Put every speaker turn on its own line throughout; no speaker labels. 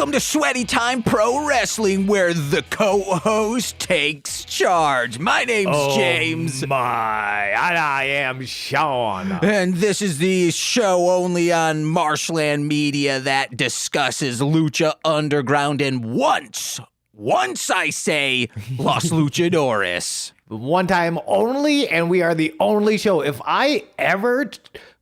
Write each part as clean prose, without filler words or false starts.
Welcome to Sweaty Time Pro Wrestling, where the co-host takes charge. My name's James.
And I am Sean.
And this is the show only on Marshland Media that discusses Lucha Underground and once I say, Los Luchadores.
One time only, and we are the only show. If I ever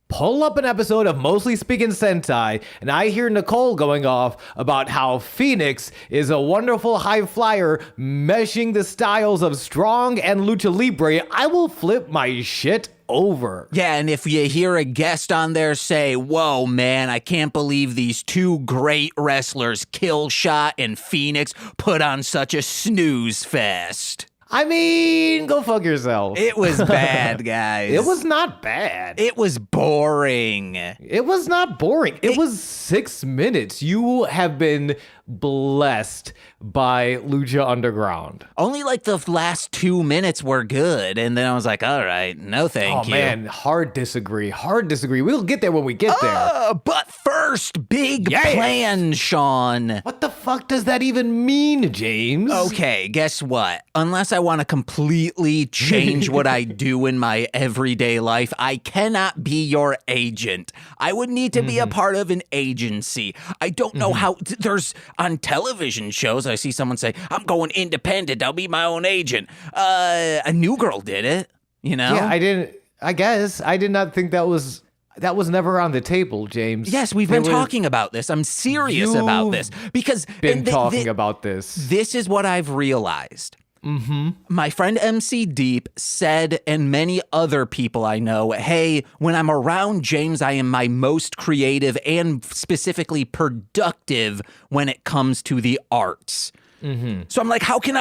pull up an episode of Mostly Speaking Sentai, and I hear Nicole going off about how Phoenix is a wonderful high flyer meshing the styles of Strong and Lucha Libre, I will flip my shit over.
Yeah, and if you hear a guest on there say, whoa, man, I can't believe these two great wrestlers, Killshot and Phoenix, put on such a snooze fest.
I mean, go fuck yourself.
It was bad, guys.
It was not bad.
It was boring.
It was not boring. It was 6 minutes. You have been blessed by Lucha Underground.
Only like the last 2 minutes were good, and then I was like, all right, no thank you.
Oh, man, hard disagree. We'll get there when we get there.
But first, big plan, Sean.
What the fuck does that even mean, James?
Okay, guess what? Unless I want to completely change what I do in my everyday life, I cannot be your agent. I would need to be a part of an agency. I don't know how. There's on television shows, I see someone say, I'm going independent. I'll be my own agent. A New Girl did it, you know?
Yeah, I did not think that was never on the table, James.
Yes, we've been talking about this. I'm serious about this because
about this.
This is what I've realized. My friend MC Deep said, and many other people I know, hey, when I'm around James, I am my most creative and specifically productive when it comes to the arts. So I'm like, how can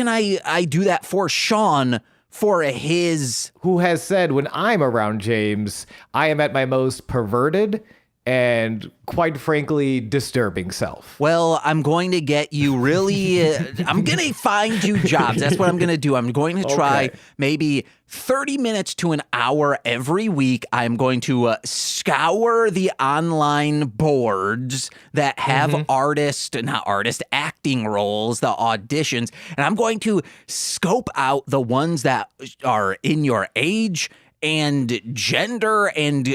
I do that for Sean? For his...
Who has said, when I'm around James, I am at my most perverted and, quite frankly, disturbing self.
Well, I'm going to get you really... I'm going to find you jobs. That's what I'm going to do. I'm going to try maybe 30 minutes to an hour every week. I'm going to scour the online boards that have acting roles, the auditions, and I'm going to scope out the ones that are in your age and gender and,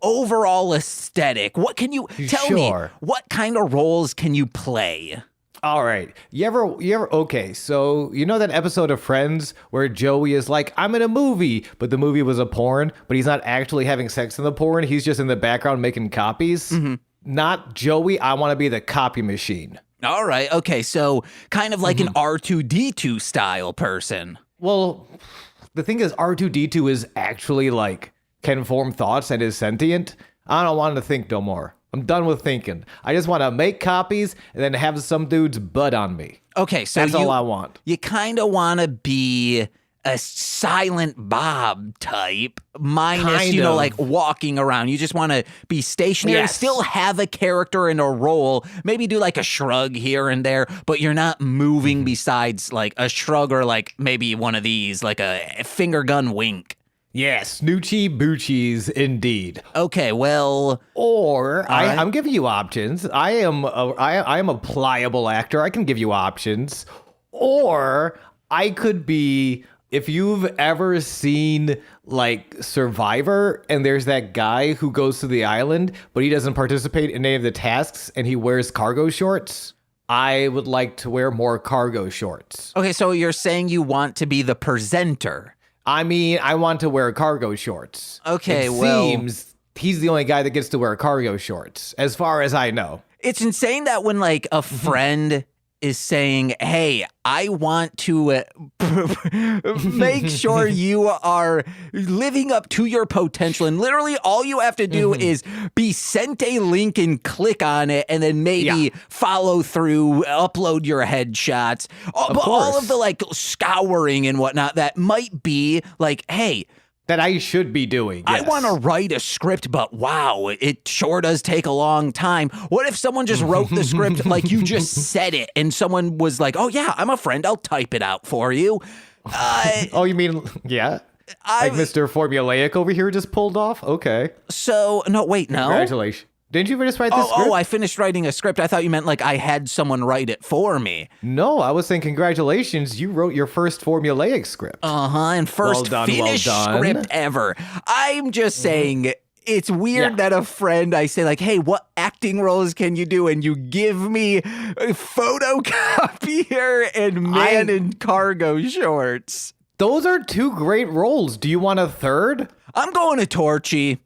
overall aesthetic. What can you tell me? What kind of roles can you play?
All right. You ever, okay, so you know that episode of Friends where Joey is like, I'm in a movie, but the movie was a porn, but he's not actually having sex in the porn. He's just in the background making copies. Not Joey. I want to be the copy machine.
All right. Okay. So kind of like an R2-D2 style person.
Well, the thing is, R2-D2 is actually can form thoughts and is sentient. I don't want to think no more. I'm done with thinking. I just want to make copies and then have some dude's butt on me.
Okay, so
that's all I want.
You kind of want to be a Silent Bob type, minus, walking around. You just want to be stationary, still have a character and a role, maybe do a shrug here and there, but you're not moving besides a shrug or maybe one of these, a finger gun wink.
Yes, Snoochie Boochies, indeed.
Okay, well...
Or, I'm giving you options. I am a pliable actor. I can give you options. Or, I could be... If you've ever seen, Survivor, and there's that guy who goes to the island, but he doesn't participate in any of the tasks, and he wears cargo shorts, I would like to wear more cargo shorts.
Okay, so you're saying you want to be the presenter.
I mean, I want to wear cargo shorts.
Okay,
it seems he's the only guy that gets to wear cargo shorts, as far as I know.
It's insane that when, a friend is saying, hey, I want to make sure you are living up to your potential. And literally all you have to do is be sent a link and click on it and then maybe follow through, upload your headshots. But all of the scouring and whatnot that might be hey,
that I should be doing. Yes.
I want to write a script, but wow, it sure does take a long time. What if someone just wrote the script like you just said it and someone was like, oh yeah, I'm a friend, I'll type it out for you.
Oh, you mean, yeah? Like Mr. Formulaic over here just pulled off? Okay.
So, no, wait, no.
Congratulations. Didn't you just write this script?
Oh, I finished writing a script. I thought you meant like I had someone write it for me.
No, I was saying congratulations. You wrote your first formulaic script.
And first finished script ever. I'm just saying, it's weird that a friend, I say like, hey, what acting roles can you do? And you give me a photocopier and man in cargo shorts.
Those are 2 great roles. Do you want a third?
I'm going to Torchy.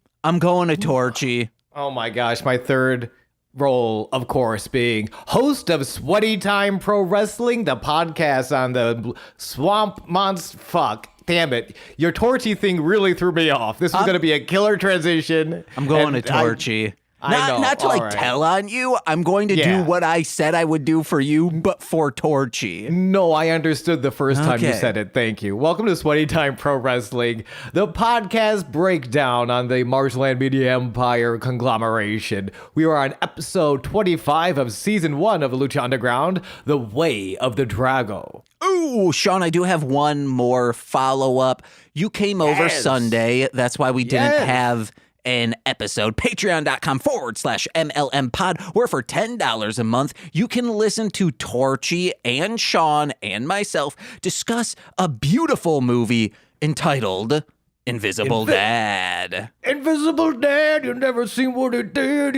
Oh my gosh, my third role, of course, being host of Sweaty Time Pro Wrestling, the podcast on the Swamp Monster. Fuck. Damn it. Your Torchy thing really threw me off. This was going to be a killer transition.
I'm going to Torchy. Not to tell on you. I'm going to do what I said I would do for you, but for Torchy.
No, I understood the first time you said it. Thank you. Welcome to Sweaty Time Pro Wrestling, the podcast breakdown on the Marshland Media Empire conglomeration. We are on episode 25 of season 1 of Lucha Underground, The Way of the Drago.
Ooh, Sean, I do have one more follow-up. You came over Sunday. That's why we didn't have an episode. Patreon.com/MLM pod, where for $10 a month, you can listen to Torchy and Sean and myself discuss a beautiful movie entitled Invisible Dad.
Invisible Dad, you never seen what he did,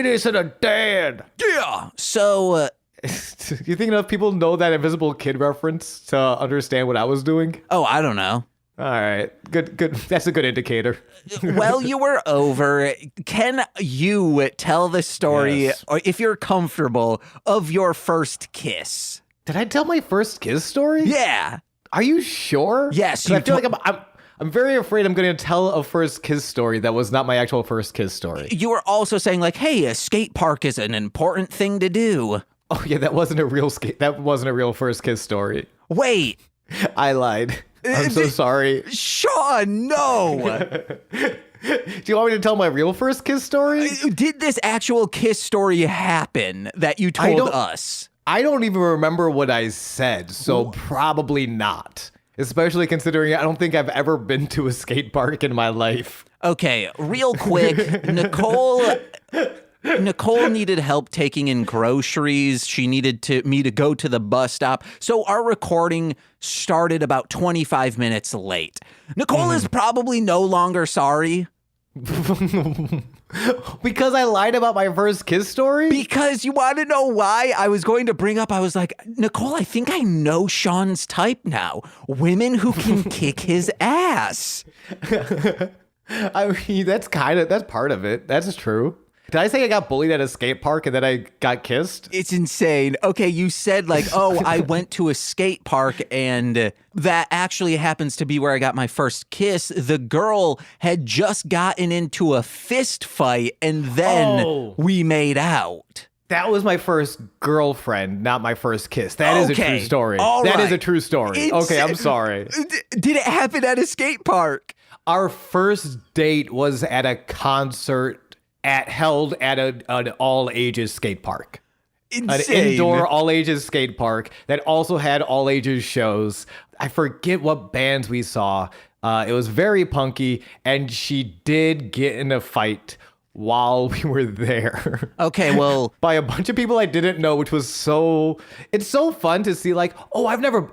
isn't a dad.
Yeah, so...
you think enough people know that Invisible Kid reference to understand what I was doing?
Oh, I don't know.
All right. Good. That's a good indicator.
Well, you were over. Can you tell the story, or if you're comfortable, of your first kiss?
Did I tell my first kiss story?
Yeah.
Are you sure?
Yes.
I feel like I'm very afraid I'm going to tell a first kiss story that was not my actual first kiss story.
You were also saying like, hey, a skate park is an important thing to do.
Oh, yeah, that wasn't a real first kiss story.
Wait.
I lied. I'm so sorry.
Sean, no.
Do you want me to tell my real first kiss story?
Did this actual kiss story happen that you told us?
I don't even remember what I said, so probably not. Especially considering I don't think I've ever been to a skate park in my life.
Okay, real quick, Nicole needed help taking in groceries. She needed me to go to the bus stop. So our recording started about 25 minutes late. Nicole is probably no longer sorry.
Because I lied about my first kiss story?
Because you want to know why? I was going to bring up, I was like, Nicole, I think I know Sean's type now. Women who can kick his ass.
I mean, that's part of it. That's true. Did I say I got bullied at a skate park and then I got kissed?
It's insane. Okay, you said like, oh, I went to a skate park and that actually happens to be where I got my first kiss. The girl had just gotten into a fist fight and then we made out.
That was my first girlfriend, not my first kiss. That is a true story. That is a true story. Okay, I'm sorry.
Did it happen at a skate park?
Our first date was at a concert held at an all-ages skate park.
Insane.
An indoor all-ages skate park that also had all-ages shows. I forget what bands we saw. It was very punky, and she did get in a fight while we were there.
Okay, well,
by a bunch of people I didn't know, which was it's so fun to see like, I've never,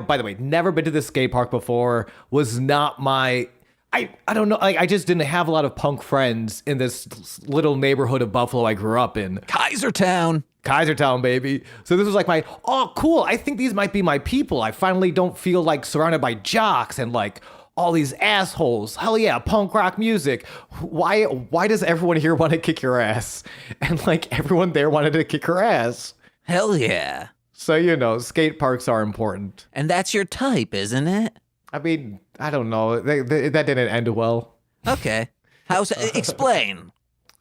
by the way, never been to this skate park before, was not my, I don't know, like I just didn't have a lot of punk friends in this little neighborhood of Buffalo I grew up in.
Kaisertown,
baby. So this was like cool, I think these might be my people. I finally don't feel like surrounded by jocks and like all these assholes. Hell yeah, punk rock music. Why does everyone here want to kick your ass? And like everyone there wanted to kick her ass.
Hell yeah.
So, skate parks are important.
And that's your type, isn't it?
I mean, I don't know. That didn't end well.
Okay. Explain.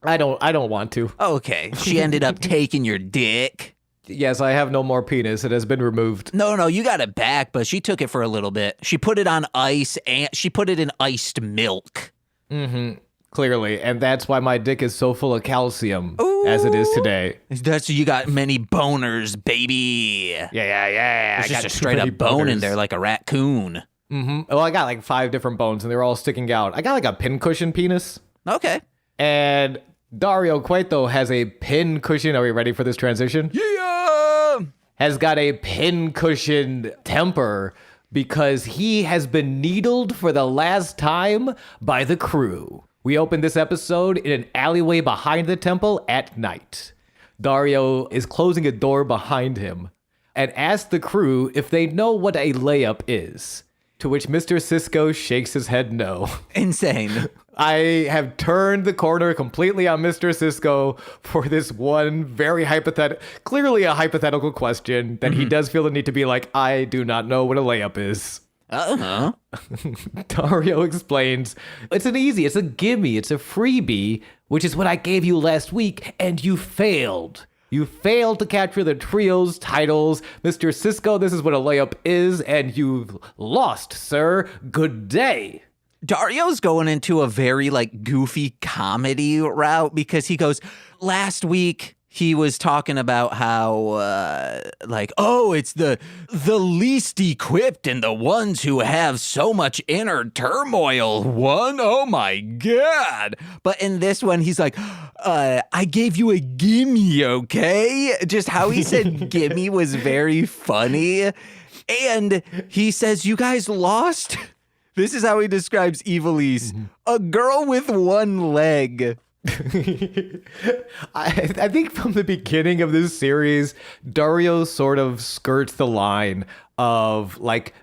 I don't want to.
Okay. She ended up taking your dick.
Yes, I have no more penis. It has been removed.
No, you got it back, but she took it for a little bit. She put it on ice and she put it in iced milk.
Mm-hmm. Clearly. And that's why my dick is so full of calcium as it is today.
That's you got many boners, baby.
Yeah.
There's just a straight up bone in there like a raccoon.
Mm-hmm. Well, I got like 5 different bones and they were all sticking out. I got like a pincushion penis.
Okay.
And Dario Cueto has a pin cushion. Are we ready for this transition?
Yeah.
Has got a pin cushion temper because he has been needled for the last time by the crew. We open this episode in an alleyway behind the temple at night. Dario is closing a door behind him and asks the crew if they know what a layup is, to which Mr. Sisko shakes his head no.
Insane.
I have turned the corner completely on Mr. Sisko for this one very clearly a hypothetical question that he does feel the need to be like, I do not know what a layup is.
Uh-huh.
Dario explains, it's a gimme, it's a freebie, which is what I gave you last week, and you failed. You failed to capture the trio's titles. Mr. Sisko, this is what a layup is, and you've lost, sir. Good day.
Dario's going into a very goofy comedy route because he goes, last week he was talking about how it's the least equipped and the ones who have so much inner turmoil won. Oh my God. But in this one, he's like, I gave you a gimme, okay? Just how he said gimme was very funny. And he says, you guys lost? This is how he describes Evilise. A girl with one leg.
I think from the beginning of this series, Dario sort of skirts the line of which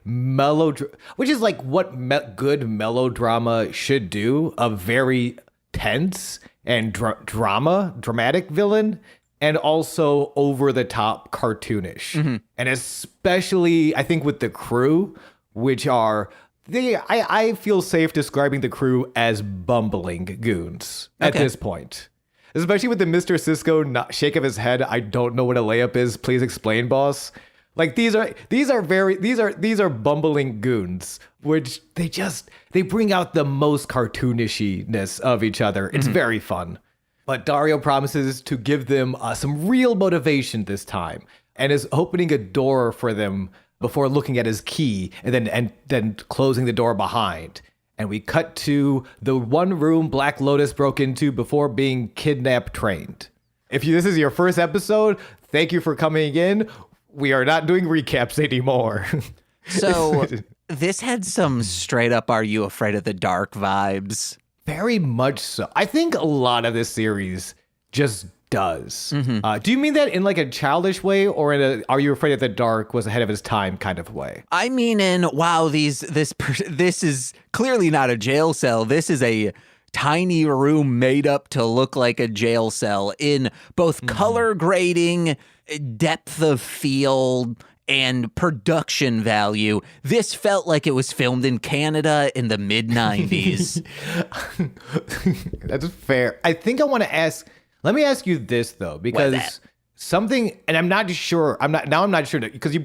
is what good melodrama should do, a very tense and dramatic villain, and also over the top cartoonish. And especially, I think, with the crew, which are... I feel safe describing the crew as bumbling goons at this point. Especially with the Mr. Sisko shake of his head, I don't know what a layup is. Please explain, boss. These are bumbling goons, which they bring out the most cartoonishness of each other. It's very fun. But Dario promises to give them some real motivation this time and is opening a door for them before looking at his key and then closing the door behind. And we cut to the one room Black Lotus broke into before being kidnap trained. If this is your first episode, thank you for coming in. We are not doing recaps anymore.
So this had some straight up Are You Afraid of the Dark vibes.
Very much so. I think a lot of this series just does. Do you mean that in a childish way or in a Are You Afraid of the Dark was ahead of his time kind of way?
I mean wow, this is clearly not a jail cell. This is a tiny room made up to look like a jail cell in both color grading, depth of field, and production value. This felt like it was filmed in Canada in the mid-90s.
That's fair. I think I want to ask... Let me ask you this though, because something, and I'm not sure because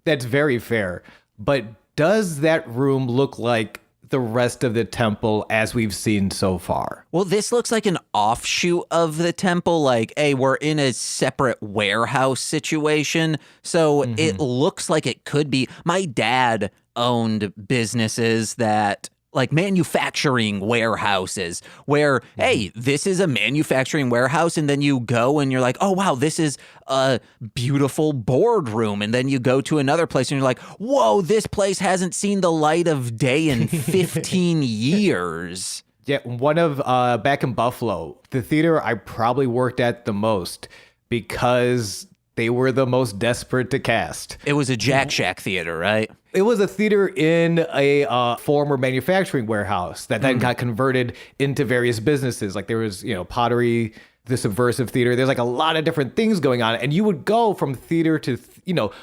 that's very fair, but does that room look like the rest of the temple as we've seen so far?
Well, this looks like an offshoot of the temple. Hey, we're in a separate warehouse situation. So it looks like it could be. My dad owned businesses that manufacturing warehouses where, hey, this is a manufacturing warehouse. And then you go and you're like, oh, wow, this is a beautiful boardroom. And then you go to another place and you're like, whoa, this place hasn't seen the light of day in 15 years.
Yeah, one of back in Buffalo, the theater I probably worked at the most because they were the most desperate to cast.
It was a Jack Shack theater, right?
It was a theater in a former manufacturing warehouse that then got converted into various businesses. There was, pottery, the subversive theater. There's a lot of different things going on. And you would go from theater to,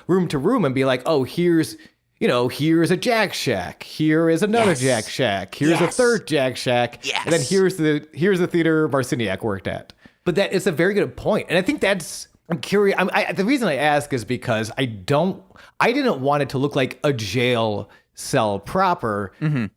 room to room and be like, oh, here's a Jack Shack. Here is another Jack Shack. Here's a third Jack Shack. Yes. And then here's the theater Marciniak worked at. But that is a very good point. And I think I'm curious. The reason I ask is because I didn't want it to look like a jail cell proper.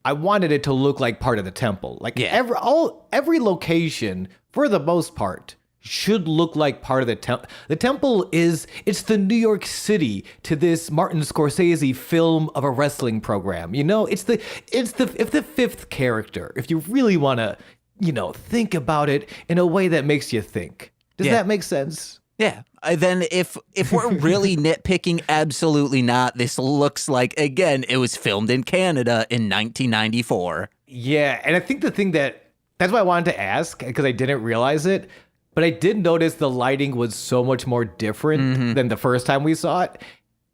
I wanted it to look like part of the temple. Every location, for the most part, should look like part of the temple. The temple it's the New York City to this Martin Scorsese film of a wrestling program. It's the fifth character. If you really want to think about it in a way that makes you think. Does that make sense?
Yeah. Then if we're really nitpicking, absolutely not. This looks like, again, it was filmed in Canada in 1994.
Yeah, and I think that's why I wanted to ask, because I didn't realize it, but I did notice the lighting was so much more different than the first time we saw it.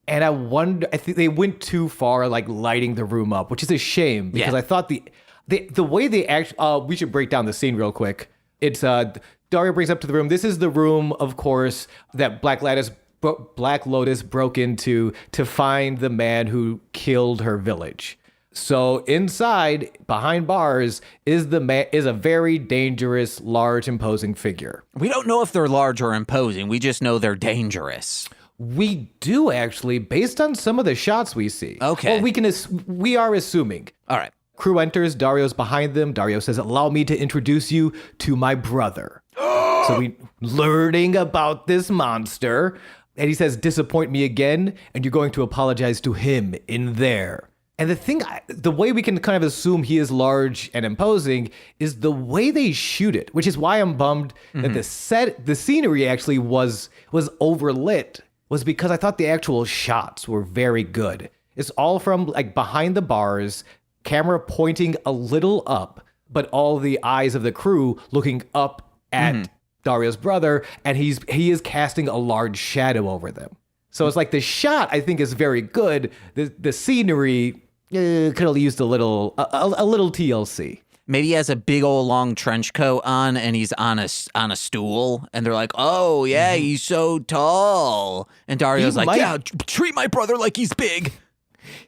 And I think they went too far, like lighting the room up, which is a shame, because I thought the way they actually, we should break down the scene real quick. It's, Dario brings up to the room. This is the room, of course, that Black Lotus broke into to find the man who killed her village. So inside, behind bars, is a very dangerous, large, imposing figure.
We don't know if they're large or imposing. We just know they're dangerous.
We do, actually, based on some of the shots we see.
Okay.
Well, we are assuming.
All right.
Crew enters. Dario's behind them. Dario says, "Allow me to introduce you to my brother." So we learning about this monster. And he says, "Disappoint me again, and you're going to apologize to him in there." And the way we can kind of assume he is large and imposing is the way they shoot it, which is why I'm bummed that the scenery actually was overlit, was because I thought the actual shots were very good. It's all from like behind the bars, camera pointing a little up, but all the eyes of the crew looking up at Dario's brother, and he is casting a large shadow over them. So it's like the shot I think is very good. The scenery could have used a little TLC.
Maybe he has a big old long trench coat on, and he's on a stool, and they're like, "Oh yeah, he's so tall." And Dario's like, "Yeah, treat my brother like he's big."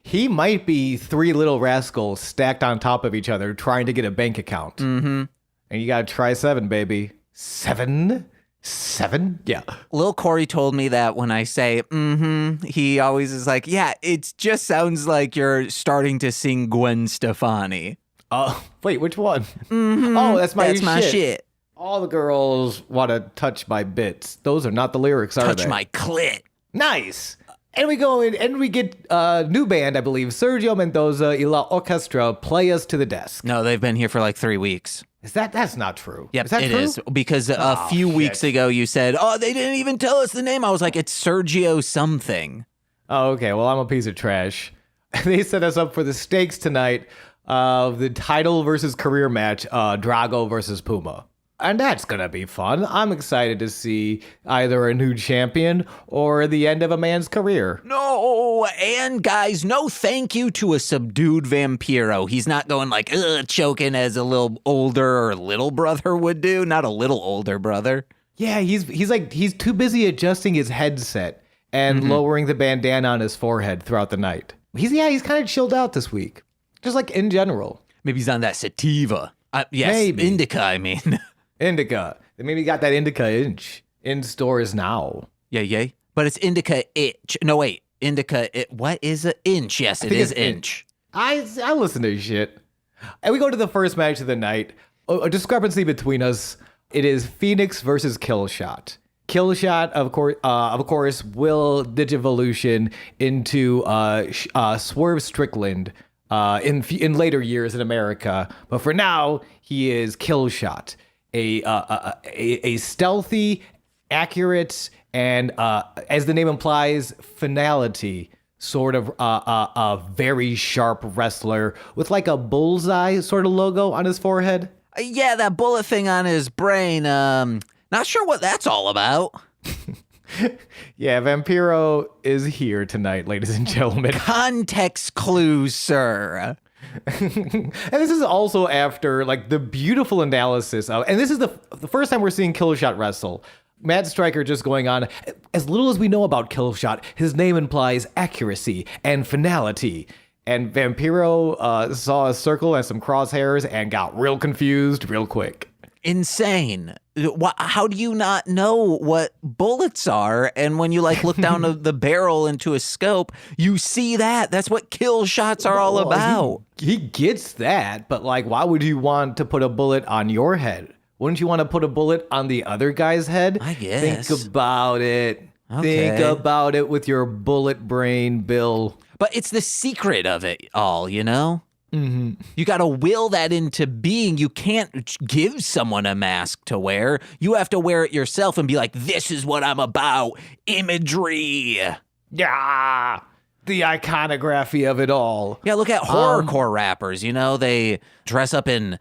He might be three little rascals stacked on top of each other trying to get a bank account. And you gotta try 7, baby. 7? Yeah.
Lil Corey told me that when I say, he always is like, "Yeah, it just sounds like you're starting to sing Gwen Stefani."
Wait, which one? Oh, that's my shit. All the girls want to touch my bits. Those are not the lyrics, are they?
Touch my clit.
Nice. And we go in and we get a new band, I believe. Sergio Mendoza y La Orchestra play us to the desk.
No, they've been here for like 3 weeks.
That's not true.
Yep,
is that
it
true?
is. Because a few weeks ago you said, "Oh, they didn't even tell us the name." I was like, "It's Sergio something."
Oh, okay. Well, I'm a piece of trash. They set us up for the stakes tonight of the title versus career match, Drago versus Puma. And that's going to be fun. I'm excited to see either a new champion or the end of a man's career.
No, and guys, no thank you to a subdued Vampiro. He's not going like, choking as a little older or little brother would do. Not a little older brother.
Yeah, he's too busy adjusting his headset and lowering the bandana on his forehead throughout the night. He's kind of chilled out this week. Just like in general.
Maybe he's on that sativa. Yes,
maybe.
Indica, I mean.
Indica. They maybe got that Indica inch in stores now.
Yeah. But it's Indica itch. No, wait. Indica, what is an inch? Yes, it is inch.
I listen to shit. And we go to the first match of the night. A discrepancy between us. It is Phoenix versus Killshot. Killshot, of course, will Digivolution into Swerve Strickland in later years in America. But for now, he is Killshot. A stealthy, accurate, and as the name implies, finality sort of a very sharp wrestler with like a bullseye sort of logo on his forehead.
Yeah, that bullet thing on his brain. Not sure what that's all about.
Yeah, Vampiro is here tonight, ladies and gentlemen.
Context clues, sir.
And this is also after like the beautiful analysis of, and this is the first time we're seeing Killshot wrestle. Matt Stryker just going on, as little as we know about Killshot, his name implies accuracy and finality. And Vampiro saw a circle and some crosshairs and got real confused real quick.
Insane. How do you not know what bullets are? And when you like look down the barrel into a scope, you see that. That's what kill shots are all about.
He gets that, but like, why would you want to put a bullet on your head? Wouldn't you want to put a bullet on the other guy's head?
I guess.
Think about it.
Okay.
Think about it with your bullet brain, Bill.
But it's the secret of it all, you know? You got to will that into being. You can't give someone a mask to wear. You have to wear it yourself and be like, this is what I'm about. Imagery.
Yeah. The iconography of it all.
Yeah, look at horrorcore rappers. You know, they dress up in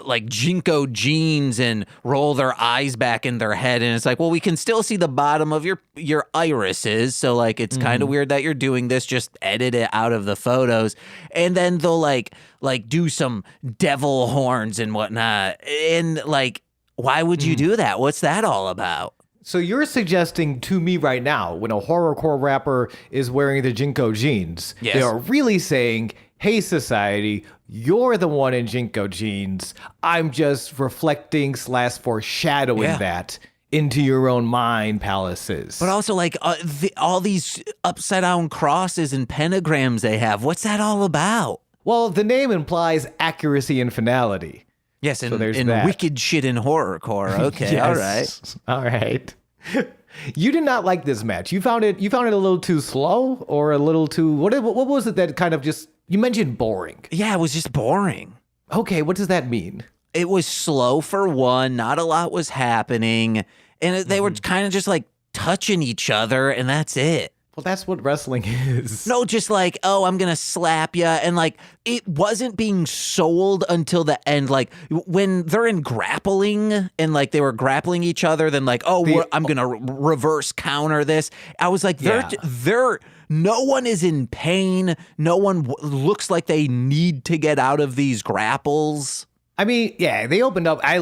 like Jinko jeans and roll their eyes back in their head. And it's like, well, we can still see the bottom of your irises. So like, it's kind of weird that you're doing this. Just edit it out of the photos. And then they'll like do some devil horns and whatnot. And like, why would you do that? What's that all about?
So you're suggesting to me right now, when a horrorcore rapper is wearing the Jinko jeans, they are really saying, hey, society, you're the one in Jinko jeans. I'm just reflecting / foreshadowing that into your own mind palaces.
But also, like, all these upside down crosses and pentagrams they have, what's that all about?
Well, the name implies accuracy and finality.
Yes, and,
so there's
and
that.
Wicked shit in horrorcore. Okay,
Yes. All right. You did not like this match. You found it a little too slow, or a little too what was it that kind of just, you mentioned boring.
Yeah, it was just boring.
Okay, what does that mean?
It was slow for one, not a lot was happening, and they were kind of just like touching each other, and that's it.
Well, that's what wrestling is.
No, just like, oh, I'm going to slap you. And like, it wasn't being sold until the end. Like, when they're in grappling and like they were grappling each other, then like, I'm going to reverse counter this. I was like, no one is in pain. No one looks like they need to get out of these grapples.
I mean, yeah, they opened up. I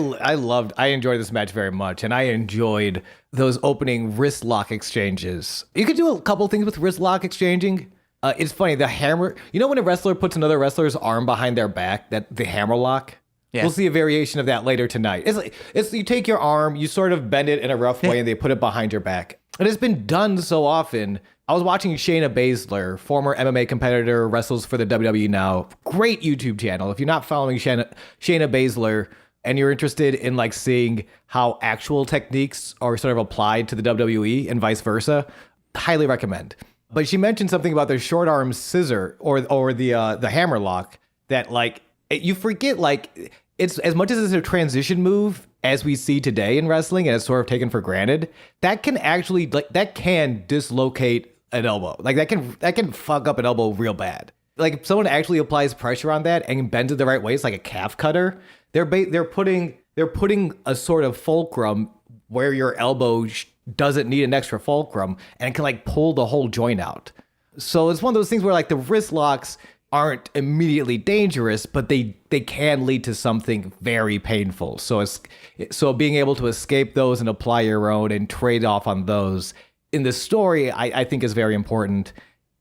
enjoyed this match very much, and I enjoyed those opening wrist lock exchanges. You could do a couple things with wrist lock exchanging. It's funny, the hammer. You know when a wrestler puts another wrestler's arm behind their back, that the hammer lock? Yeah. We'll see a variation of that later tonight. It's you take your arm, you sort of bend it in a rough way, and they put it behind your back. And it's been done so often. I was watching Shayna Baszler, former MMA competitor, wrestles for the WWE now. Great YouTube channel. If you're not following Shayna Baszler and you're interested in like seeing how actual techniques are sort of applied to the WWE and vice versa, highly recommend. But she mentioned something about the short arm scissor or the hammer lock that like you forget, like it's as much as it's a transition move as we see today in wrestling and it's sort of taken for granted, that can actually that can dislocate an elbow. Like that can fuck up an elbow real bad. Like if someone actually applies pressure on that and bends it the right way, it's like a calf cutter. They're putting a sort of fulcrum where your elbow doesn't need an extra fulcrum and it can like pull the whole joint out. So it's one of those things where like the wrist locks aren't immediately dangerous, but they can lead to something very painful. So being able to escape those and apply your own and trade off on those in the story, I think is very important.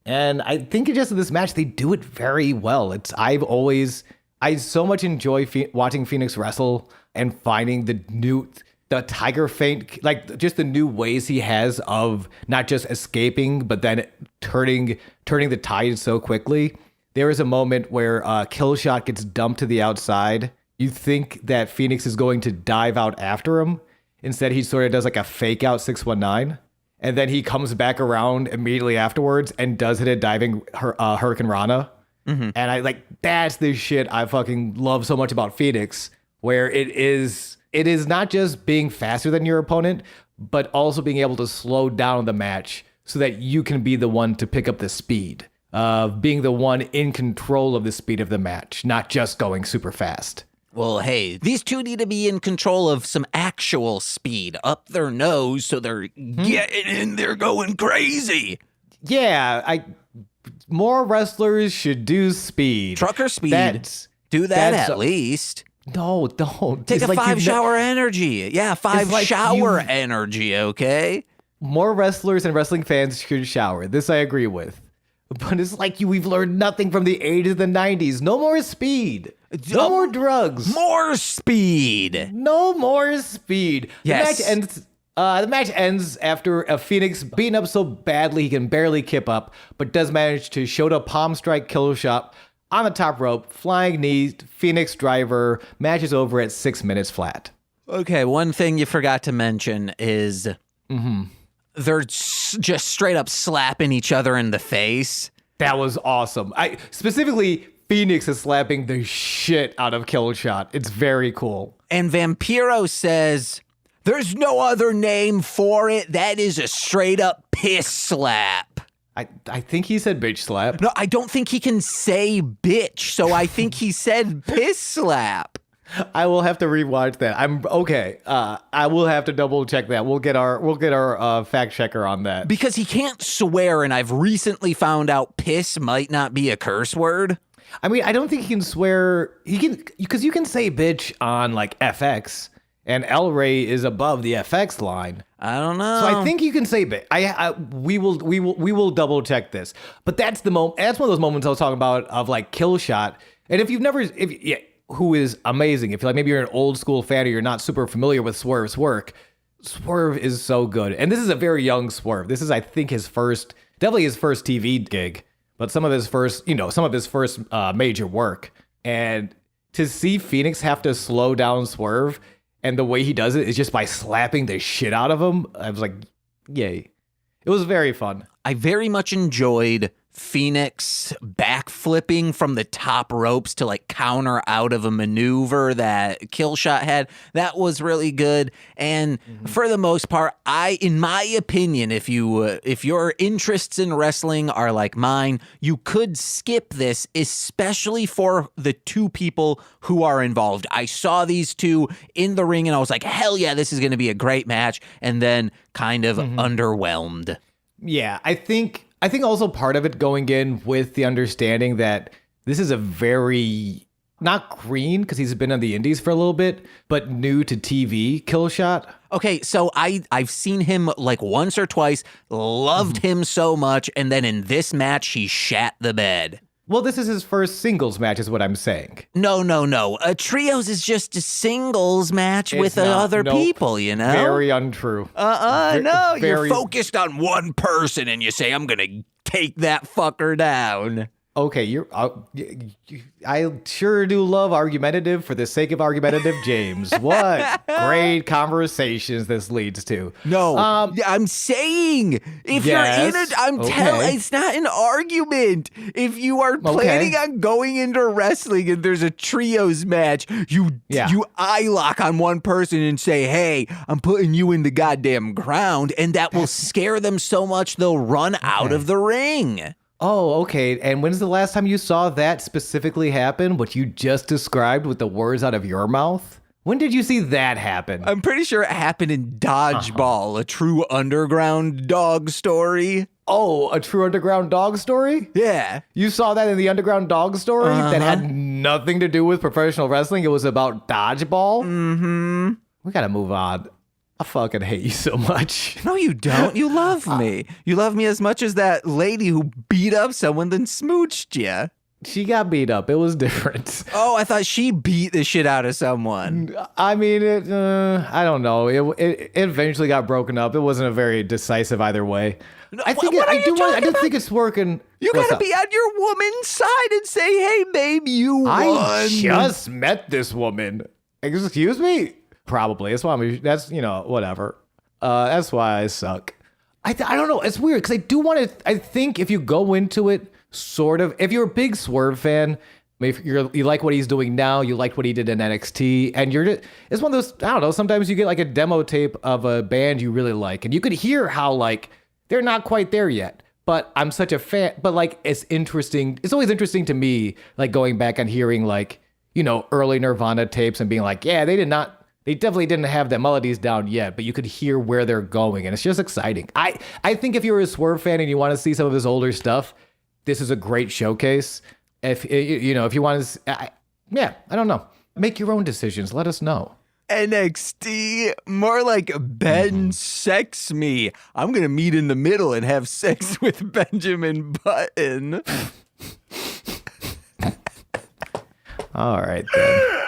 And I think just in this match, they do it very well. I so much enjoy watching Phoenix wrestle and finding the tiger feint, like just the new ways he has of not just escaping, but then turning the tide so quickly. There is a moment where Killshot gets dumped to the outside. You think that Phoenix is going to dive out after him. Instead, he sort of does like a fake out 619. And then he comes back around immediately afterwards and does it at diving Hurricane Rana. Mm-hmm. And that's the shit I fucking love so much about Phoenix, where it is not just being faster than your opponent, but also being able to slow down the match so that you can be the one to pick up the speed. Being the one in control of the speed of the match, not just going super fast.
Well, hey, these two need to be in control of some actual speed up their nose so they're getting in there going crazy.
Yeah, more wrestlers should do speed.
Trucker speed. Do that at least.
No, don't.
Take a 5 shower energy. Yeah, 5 shower energy, okay?
More wrestlers and wrestling fans should shower. This I agree with. But it's like we've learned nothing from the 80s and the 90s. No more speed. No more drugs.
More speed.
No more speed.
Yes.
The match ends after a Phoenix beaten up so badly he can barely kip up, but does manage to Shota palm strike Killshot on the top rope, flying knee, Phoenix driver, match is over at 6 minutes flat.
Okay, one thing you forgot to mention is they're just straight up slapping each other in the face.
That was awesome. Specifically, Phoenix is slapping the shit out of Killshot. It's very cool.
And Vampiro says, there's no other name for it. That is a straight up piss slap.
I think he said bitch slap.
No, I don't think he can say bitch, so I think he said piss slap.
I will have to rewatch that. I'm okay. I will have to double check that. We'll get our fact checker on that.
Because he can't swear, and I've recently found out piss might not be a curse word.
I mean, I don't think he can swear. He can, because you can say bitch on like FX, and El Rey is above the FX line.
I don't know.
So I think you can say bitch. We will double check this. But that's the moment. That's one of those moments I was talking about of like Killshot. And if you've never, who is amazing. If maybe you're an old school fan or you're not super familiar with Swerve's work, Swerve is so good. And this is a very young Swerve. This is, I think, definitely his first TV gig, but some of his first major work. And to see Phoenix have to slow down Swerve, and the way he does it is just by slapping the shit out of him, I was like, yay. It was very fun.
I very much enjoyed Phoenix backflipping from the top ropes to like counter out of a maneuver that Killshot had. That was really good. And for the most part, in my opinion, if your interests in wrestling are like mine, you could skip this, especially for the two people who are involved. I saw these two in the ring and I was like, hell yeah, this is going to be a great match. And then kind of underwhelmed.
Yeah, I think also part of it going in with the understanding that this is a very, not green because he's been on the indies for a little bit, but new to TV Killshot.
Okay, so I've seen him like once or twice, loved him so much, and then in this match, he shat the bed.
Well, this is his first singles match is what I'm saying.
No. A trios is just a singles match with other people, you know?
Very untrue.
No, you're focused on one person and you say, I'm going to take that fucker down.
Okay, I sure do love argumentative for the sake of argumentative, James. What great conversations this leads to.
No, I'm saying if you're in it, telling it's not an argument. If you are planning on going into wrestling and there's a trios match, you eye lock on one person and say, hey, I'm putting you in the goddamn ground, and that will scare them so much they'll run out of the ring.
Oh, okay. And when's the last time you saw that specifically happen? What you just described with the words out of your mouth? When did you see that happen?
I'm pretty sure it happened in Dodgeball, a true underground dog story.
Oh, a true underground dog story?
Yeah.
You saw that in the underground dog story that had nothing to do with professional wrestling? It was about Dodgeball?
Mm-hmm.
We gotta move on. I fucking hate you so much.
No, you don't. You love me. You love me as much as that lady who beat up someone then smooched you.
She got beat up. It was different.
Oh, I thought she beat the shit out of someone.
I mean, I don't know. It eventually got broken up. It wasn't a very decisive either way.
No,
I think I do think it's working.
You gotta be on your woman's side and say, "Hey, babe, you won."
I just met this woman. Excuse me. Probably. That's why whatever. That's why I suck. I don't know. It's weird because I do want to. I think if you go into it, sort of, if you're a big Swerve fan, if you like what he's doing now, you like what he did in NXT, and it's one of those. I don't know. Sometimes you get like a demo tape of a band you really like, and you could hear how like they're not quite there yet. But I'm such a fan. But like it's interesting. It's always interesting to me, like going back and hearing like early Nirvana tapes and being like, yeah, They definitely didn't have the melodies down yet, but you could hear where they're going, and it's just exciting. I think if you're a Swerve fan and you want to see some of his older stuff, this is a great showcase. If you want to, I don't know. Make your own decisions. Let us know.
NXT, more like Ben sex me. I'm gonna meet in the middle and have sex with Benjamin Button.
All right then.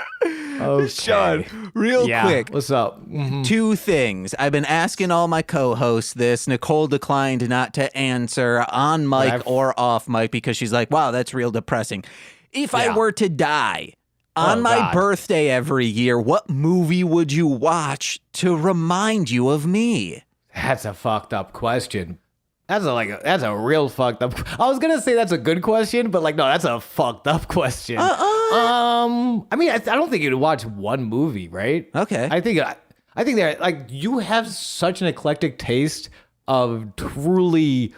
Okay.
Sean, real quick.
What's up?
Two things. I've been asking all my co-hosts this. Nicole declined not to answer on mic or off mic because she's like, wow, that's real depressing. If I were to die on my birthday every year, what movie would you watch to remind you of me?
That's a fucked up question. That's a real fucked up. I was gonna say that's a good question, but like no, that's a fucked up question. I mean, I don't think you'd watch one movie, right?
Okay.
I think that like you have such an eclectic taste of truly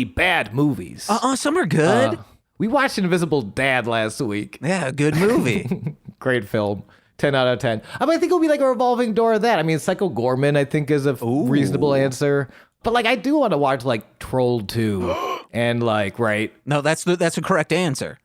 bad movies.
Some are good.
We watched Invisible Dad last week.
Yeah, good movie.
Great film. 10 out of 10. I mean, I think it'll be like a revolving door of that. I mean, Psycho Gorman, I think, is a reasonable answer. But like, I do want to watch like Troll 2 and like, right?
No, that's a correct answer.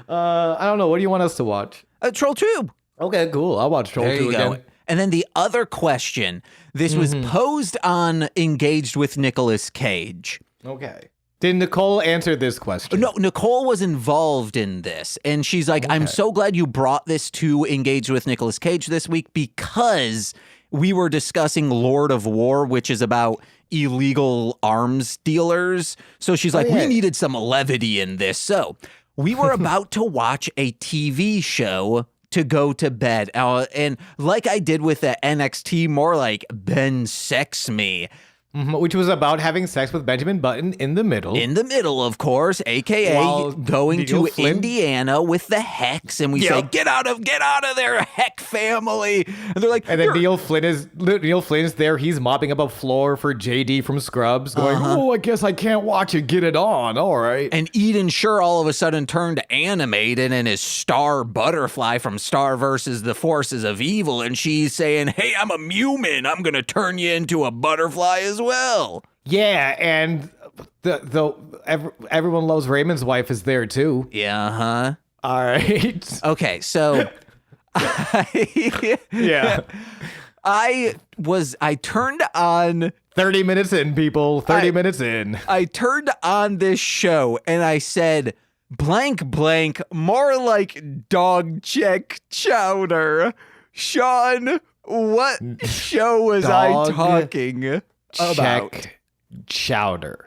I don't know. What do you want us to watch?
Troll 2.
Okay, cool. I'll watch Troll 2 again.
And then the other question, this was posed on Engaged with Nicolas Cage.
Okay. Did Nicole answer this question?
No, Nicole was involved in this. And she's like, I'm so glad you brought this to Engaged with Nicolas Cage this week because we were discussing Lord of War, which is about illegal arms dealers. So she's like, we needed some levity in this. So we were about to watch a TV show to go to bed. And like I did with the NXT, more like Ben Sex Me.
Which was about having sex with Benjamin Button in the middle.
In the middle, of course, a.k.a. going to Indiana with the Hex, and we say, get out of there, Heck family. And they're like,
and then Neil Flynn's there. He's mopping up a floor for JD from Scrubs, going, oh, I guess I can't watch it. Get it on. All right.
And Eden Sure all of a sudden turned animated and is Star Butterfly from Star versus the Forces of Evil. And she's saying, hey, I'm a human. I'm going to turn you into a butterfly as well.
Yeah, and everyone loves Raymond's wife is there too.
Yeah,
All right.
Okay, so
yeah.
I turned on
30 minutes in, people. 30 minutes in.
I turned on this show and I said, blank, blank, more like dog check chowder. Sean, what show was I talking about?
Check Chowder.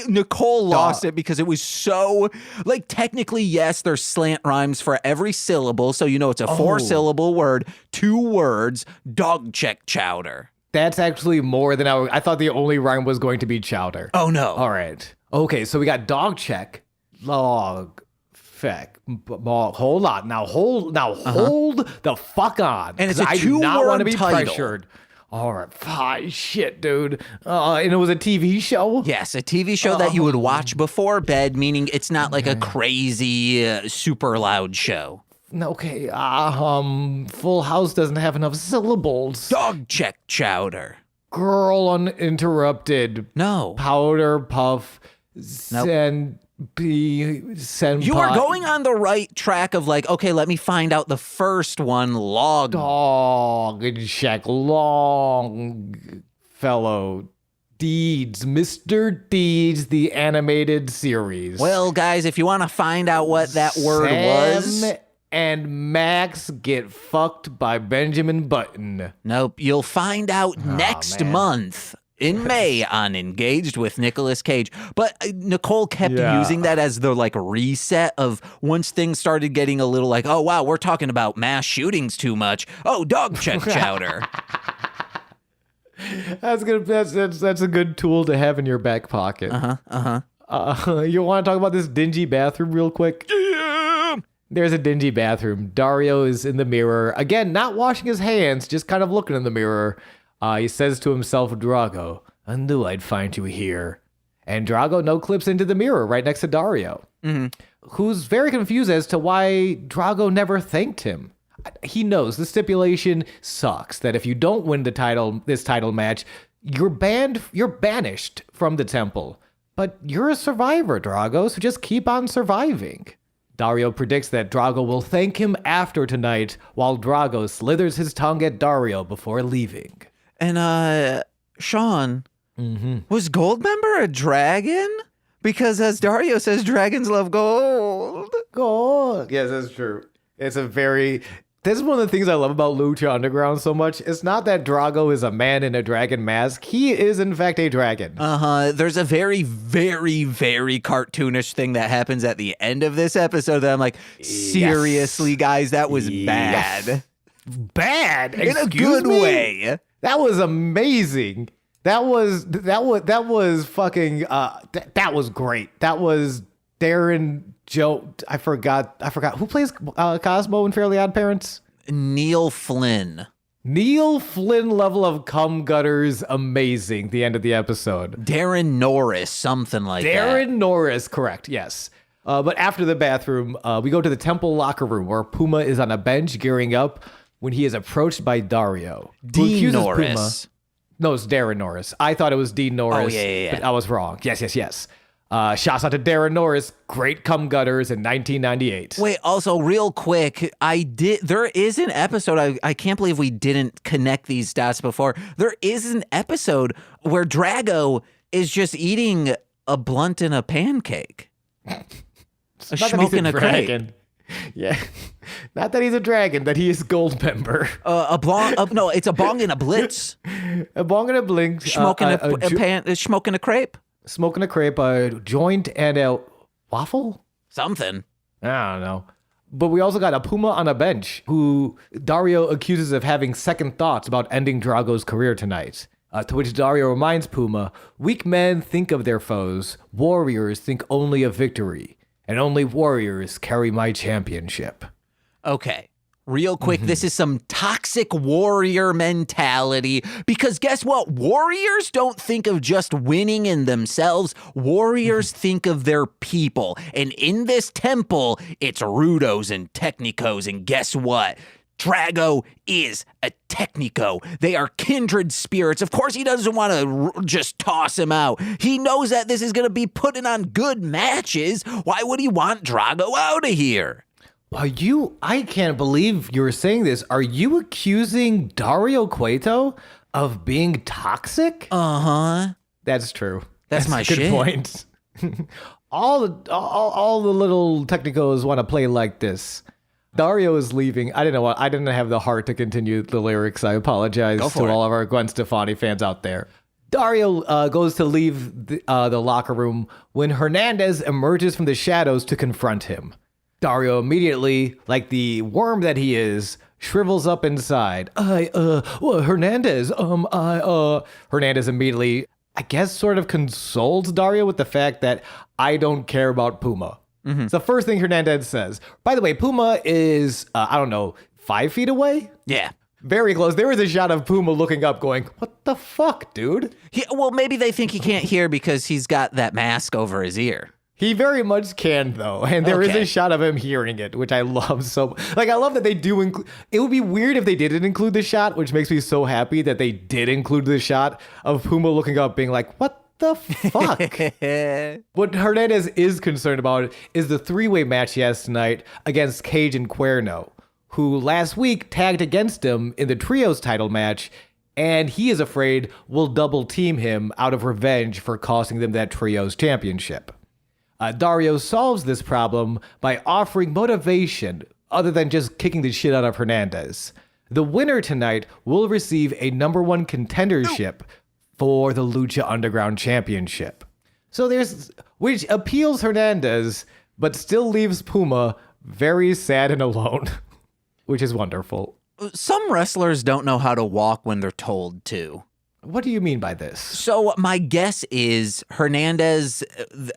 Nicole lost it because it was so, like, technically, yes, there's slant rhymes for every syllable. So, you know, it's a 4-syllable word, 2 words, dog check chowder.
That's actually more than I thought the only rhyme was going to be chowder.
Oh, no.
All right. Okay, so we got dog check, log, feck. Hold on. Now hold the fuck on.
And it's a 2-word
I do not want to be
title.
pressured. All right, shit, dude. And it was a TV show?
Yes, a TV show that you would watch before bed, meaning it's not like a crazy, super loud show.
Okay, Full House doesn't have enough syllables.
Dog check chowder.
Girl uninterrupted.
No.
Powder puff.
Nope.
Senpai.
You are going on the right track of like, okay, let me find out the first one. Log.
Dog check long fellow. Deeds. Mr. Deeds, the animated series.
Well, guys, if you want to find out what that word was.
Sam and Max get fucked by Benjamin Button.
Nope, you'll find out next month. In May on Engaged with Nicolas Cage. But Nicole kept using that as the like reset of once things started getting a little like, oh, wow, we're talking about mass shootings too much. Oh, dog check chowder.
That's good. That's a good tool to have in your back pocket. You want to talk about this dingy bathroom real quick?
Yeah.
There's a dingy bathroom. Dario is in the mirror. Again, not washing his hands, just kind of looking in the mirror. He says to himself, Drago, I knew I'd find you here. And Drago no-clips into the mirror right next to Dario, who's very confused as to why Drago never thanked him. He knows the stipulation sucks, that if you don't win this title match, you're banished from the temple. But you're a survivor, Drago, so just keep on surviving. Dario predicts that Drago will thank him after tonight, while Drago slithers his tongue at Dario before leaving.
And, Sean, was Goldmember a dragon? Because as Dario says, dragons love gold.
Gold. Yes, that's true. This is one of the things I love about Lucha Underground so much. It's not that Drago is a man in a dragon mask. He is, in fact, a dragon.
There's a very, very, very cartoonish thing that happens at the end of this episode that I'm like, seriously, guys, that was bad.
Bad?
In a good way.
That was amazing. That was fucking that was great. That was Darren Joe. I forgot who plays Cosmo in Fairly Odd Parents.
Neil Flynn.
Neil Flynn level of cum gutters, amazing. The end of the episode.
Darren Norris, something like that.
Darren Norris, correct, yes. But after the bathroom, we go to the temple locker room where Puma is on a bench gearing up when he is approached by Dario.
Dean Norris.
No, it's Darren Norris. I thought it was Dean Norris, but I was wrong. Yes. Shouts out to Darren Norris. Great cum gutters in 1998.
Wait, also real quick, there is an episode, I can't believe we didn't connect these dots before. There is an episode where Drago is just eating a blunt and a pancake. Smoking a crepe.
Yeah. Not that he's a dragon, that he is gold member.
No, it's a bong and a blitz.
A bong and a blink.
Smoking a crepe.
Smoking a crepe, a joint, and a waffle?
Something.
I don't know. But we also got a Puma on a bench who Dario accuses of having second thoughts about ending Drago's career tonight. To which Dario reminds Puma, weak men think of their foes, warriors think only of victory, and only warriors carry my championship.
Okay. Real quick, This is some toxic warrior mentality because guess what? Warriors don't think of just winning in themselves. Warriors think of their people. And in this temple, it's Rudos and Technicos. And guess what? Drago is a Technico. They are kindred spirits. Of course, he doesn't want to just toss him out. He knows that this is going to be putting on good matches. Why would he want Drago out of here?
I can't believe you're saying this. Are you accusing Dario Cueto of being toxic?
Uh-huh.
That's true.
That's my
a good
shit.
point. all the little Technicos want to play like this. Dario is leaving. I didn't have the heart to continue the lyrics. I apologize to all of our Gwen Stefani fans out there. Dario goes to leave the locker room when Hernandez emerges from the shadows to confront him. Dario immediately, like the worm that he is, shrivels up inside. Hernandez, Hernandez immediately, I guess, sort of consoles Dario with the fact that I don't care about Puma. Mm-hmm. It's the first thing Hernandez says. By the way, Puma is, 5 feet away?
Yeah.
Very close. There was a shot of Puma looking up going, what the fuck, dude?
Well, maybe they think he can't hear because he's got that mask over his ear.
He very much can, though, and there is a shot of him hearing it, which I love so. Like, I love that they do include. It would be weird if they didn't include the shot, which makes me so happy that they did include the shot of Puma looking up, being like, "What the fuck?" What Hernandez is concerned about is the three-way match he has tonight against Cage and Cuerno, who last week tagged against him in the trios title match, and he is afraid will double team him out of revenge for costing them that trios championship. Dario solves this problem by offering motivation other than just kicking the shit out of Hernandez. The winner tonight will receive a #1 contendership for the Lucha Underground Championship. So which appeals Hernandez, but still leaves Puma very sad and alone, which is wonderful.
Some wrestlers don't know how to walk when they're told to.
What do you mean by this?
So my guess is Hernandez,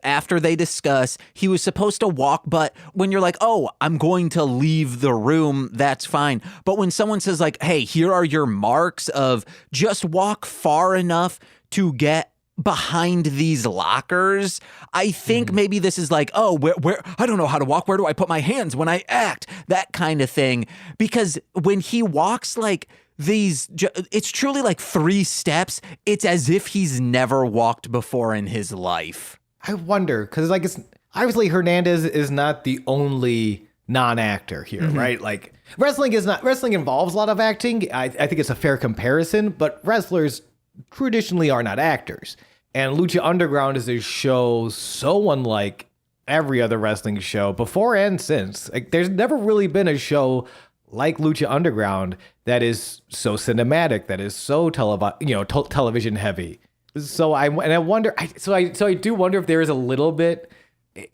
after they discuss, he was supposed to walk, but when you're like, oh, I'm going to leave the room, that's fine. But when someone says like, hey, here are your marks of just walk far enough to get behind these lockers, I think maybe this is like, oh, where I don't know how to walk. Where do I put my hands when I act? That kind of thing. Because when he walks like it's truly like 3 steps. It's as if he's never walked before in his life.
I wonder, because like it's obviously Hernandez is not the only non-actor here, right? Like wrestling involves a lot of acting. I think it's a fair comparison, but wrestlers traditionally are not actors. And Lucha Underground is a show so unlike every other wrestling show before and since. Like there's never really been a show like Lucha Underground that is so cinematic, that is so television heavy. So I do wonder if there is a little bit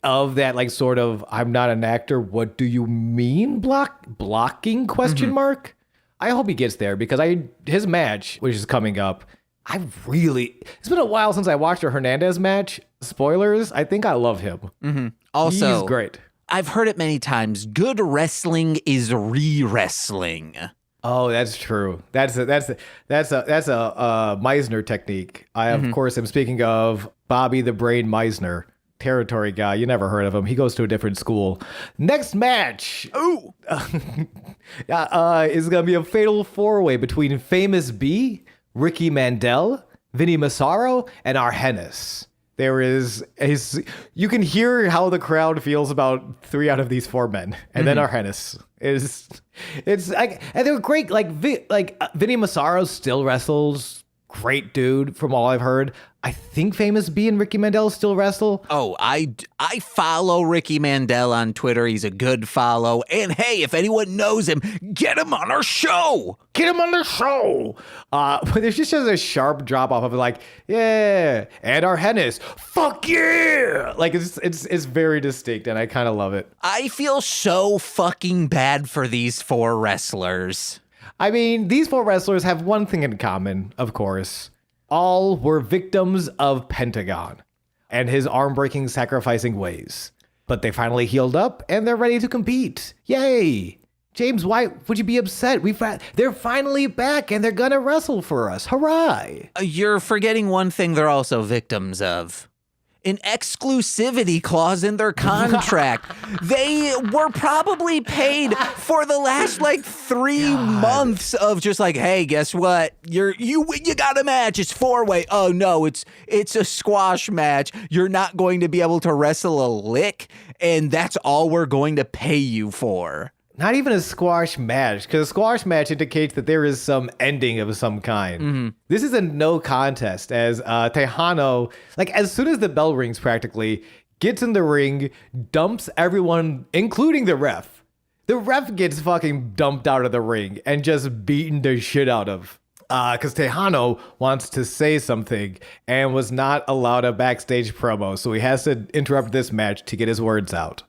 of that, like sort of, I'm not an actor, what do you mean blocking question mark? I hope he gets there because his match, which is coming up, It's been a while since I watched a Hernandez match. Spoilers, I think I love him.
Mm-hmm. Also,
he's great.
I've heard it many times. Good wrestling is re-wrestling.
Oh, that's true. That's a Meisner technique. I of course am speaking of Bobby the Brain Meisner, territory guy. You never heard of him. He goes to a different school. Next match.
Ooh.
Is gonna be a fatal 4-way between Famous B, Ricky Mandel, Vinny Massaro, and Argenis. You can hear how the crowd feels about 3 out of these 4 men, and then Argenis it's like, and they're great. Like Vinny Massaro still wrestles, great dude from all I've heard. I think Famous B and Ricky Mandel still wrestle.
Oh, I follow Ricky Mandel on Twitter. He's a good follow. And hey, if anyone knows him, get him on our show.
Get him on the show. But there's just a sharp drop off of like, yeah, and Argenis, fuck yeah. Like it's very distinct, and I kind of love it.
I feel so fucking bad for these 4 wrestlers.
I mean, these 4 wrestlers have one thing in common, of course. All were victims of Pentagon and his arm-breaking, sacrificing ways. But they finally healed up, and they're ready to compete. Yay! James, why would you be upset? They're finally back, and they're gonna wrestle for us. Hurrah!
You're forgetting one thing they're also victims of. An exclusivity clause in their contract. They were probably paid for the last 3 months of just like, hey, guess what? You got a match. It's 4-way. Oh no, it's a squash match. You're not going to be able to wrestle a lick, and that's all we're going to pay you for.
Not even a squash match, because a squash match indicates that there is some ending of some kind. Mm-hmm. This is a no contest, as Tejano, as soon as the bell rings practically, gets in the ring, dumps everyone, including the ref. The ref gets fucking dumped out of the ring and just beaten the shit out of. Because Tejano wants to say something and was not allowed a backstage promo, so he has to interrupt this match to get his words out.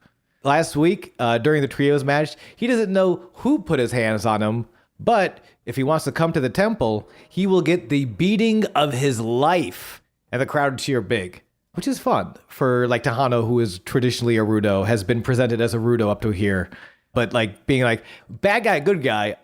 Last week, during the trios match, he doesn't know who put his hands on him, but if he wants to come to the temple, he will get the beating of his life, and the crowd cheer big, which is fun for Tejano, who is traditionally a Rudo, has been presented as a Rudo up to here, but being bad guy, good guy.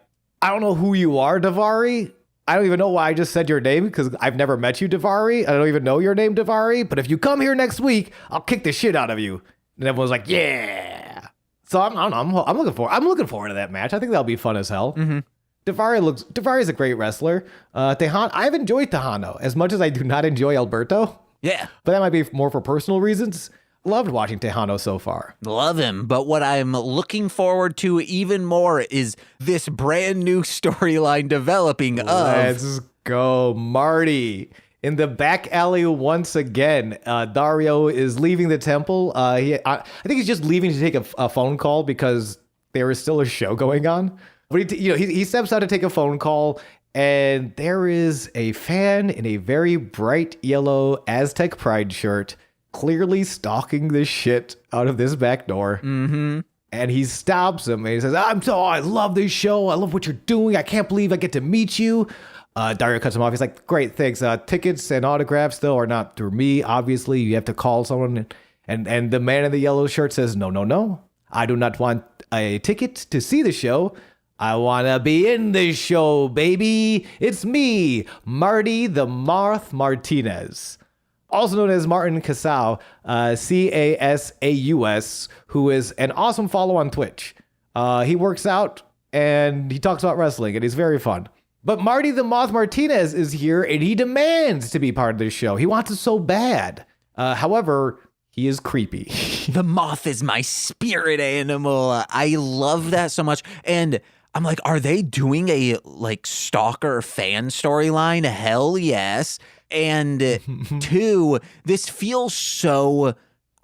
I don't know who you are, Daivari. I don't even know why I just said your name, because I've never met you, Daivari. I don't even know your name, Daivari, but if you come here next week, I'll kick the shit out of you. And everyone's like, yeah. So I'm looking forward to that match. I think that'll be fun as hell. Mm-hmm. Daivari a great wrestler. I've enjoyed Tejano as much as I do not enjoy Alberto.
Yeah.
But that might be more for personal reasons. Loved watching Tejano so far.
Love him. But what I'm looking forward to even more is this brand new storyline developing of...
Let's go, Marty. In the back alley once again, Dario is leaving the temple. I think he's just leaving to take a phone call because there is still a show going on. But he steps out to take a phone call, and there is a fan in a very bright yellow Aztec Pride shirt clearly stalking the shit out of this back door. Mm-hmm. And he stops him and he says, I love this show. I love what you're doing. I can't believe I get to meet you. Dario cuts him off. He's like, great, thanks. Tickets and autographs, though, are not through me. Obviously, you have to call someone. And the man in the yellow shirt says, no. I do not want a ticket to see the show. I want to be in the show, baby. It's me, Marty the Moth Martinez, also known as Martin Casaus, Casaus, who is an awesome follow on Twitch. He works out and he talks about wrestling, and he's very fun. But Marty the Moth Martinez is here, and he demands to be part of this show. He wants it so bad. However, he is creepy.
The moth is my spirit animal. I love that so much. And I'm like, are they doing a stalker fan storyline? Hell yes. And 2, this feels so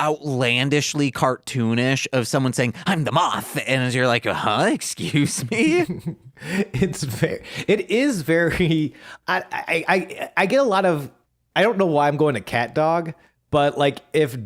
outlandishly cartoonish of someone saying, I'm the moth. And you're like, excuse me?
It is very, I get a lot of, I don't know why I'm going to Cat Dog, but if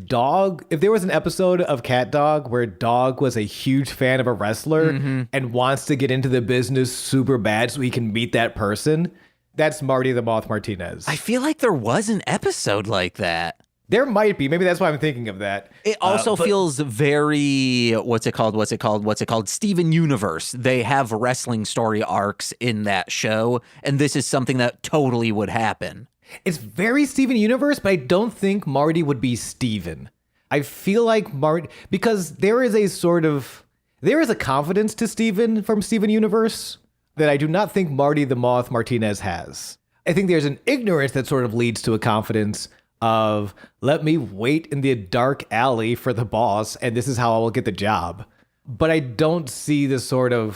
there was an episode of Cat Dog where Dog was a huge fan of a wrestler and wants to get into the business super bad so he can meet that person, That's Marty the Moth Martinez.
I feel like there was an episode like that.
There might be. Maybe that's why I'm thinking of that.
It also feels very, what's it called? Steven Universe. They have wrestling story arcs in that show, and this is something that totally would happen.
It's very Steven Universe, but I don't think Marty would be Steven. I feel like Marty, because there is a confidence to Steven from Steven Universe that I do not think Marty the Moth Martinez has. I think there's an ignorance that sort of leads to a confidence of, let me wait in the dark alley for the boss, and this is how I will get the job. But I don't see the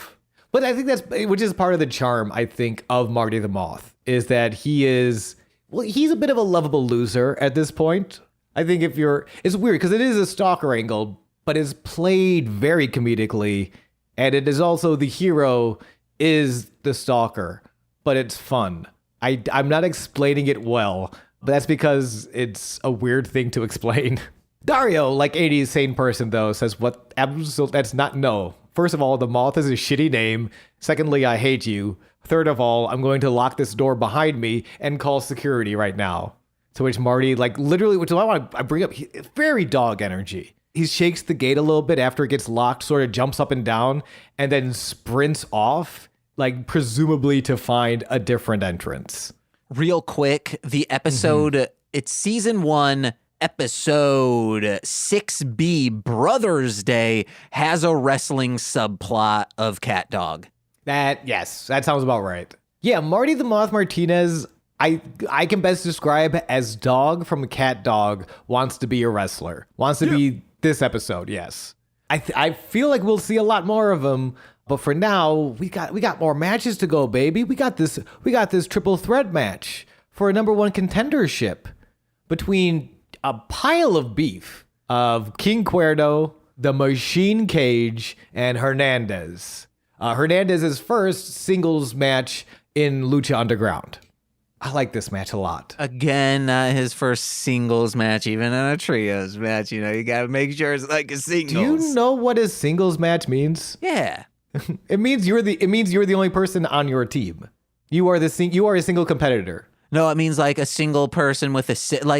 but I think which is part of the charm, I think, of Marty the Moth, is that he's a bit of a lovable loser at this point. I think it's weird because it is a stalker angle, but it's played very comedically, and it is also the hero is the stalker, but it's fun. I'm not explaining it well, but that's because it's a weird thing to explain. Dario, like 80s sane person though, says that's not no. First of all, the Moth is a shitty name. Secondly, I hate you. Third of all, I'm going to lock this door behind me and call security right now. To which Marty, literally, which I bring up, very dog energy. He shakes the gate a little bit after it gets locked, sort of jumps up and down, and then sprints off, presumably to find a different entrance.
Real quick, the episode, it's season 1, episode 6B, Brothers Day, has a wrestling subplot of Cat Dog.
That sounds about right. Yeah, Marty the Moth Martinez, I can best describe as Dog from Cat Dog wants to be a wrestler. Wants to be this episode, yes. I feel like we'll see a lot more of him, but for now, we got more matches to go, baby. We got this triple threat match for a number 1 contendership between a pile of beef of King Cuerno, the Machine Cage, and Hernandez. Hernandez's first singles match in Lucha Underground. I like this match a lot.
Again, not his first singles match, even in a trios match. You got to make sure it's like a singles.
Do you know what a singles match means?
Yeah.
It means you're the only person on your team. You are a single competitor.
No, it means like a single person with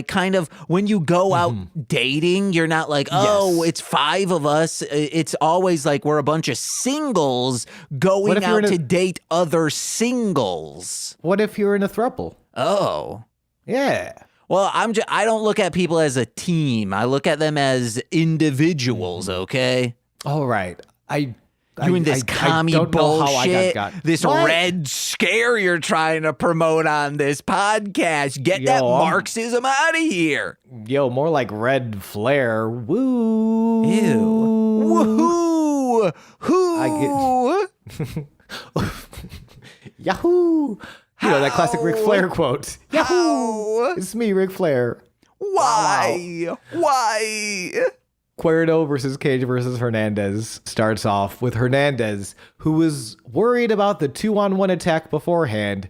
kind of when you go out dating, you're not like, it's 5 of us. It's always like we're a bunch of singles going out to date other singles.
What if you're in a throuple?
Oh.
Yeah.
Well, I don't look at people as a team. I look at them as individuals, okay?
All right.
You and this commie bullshit, this red scare you're trying to promote on this podcast. Get that Marxism out of here.
Yo, more like red flare. Woo.
Ew. Woohoo.
Yahoo. That classic Ric Flair quote. Yahoo. It's me, Ric Flair.
Why?
Wow.
Why?
Cuerno versus Cage versus Hernandez starts off with Hernandez, who was worried about the 2-on-1 attack beforehand,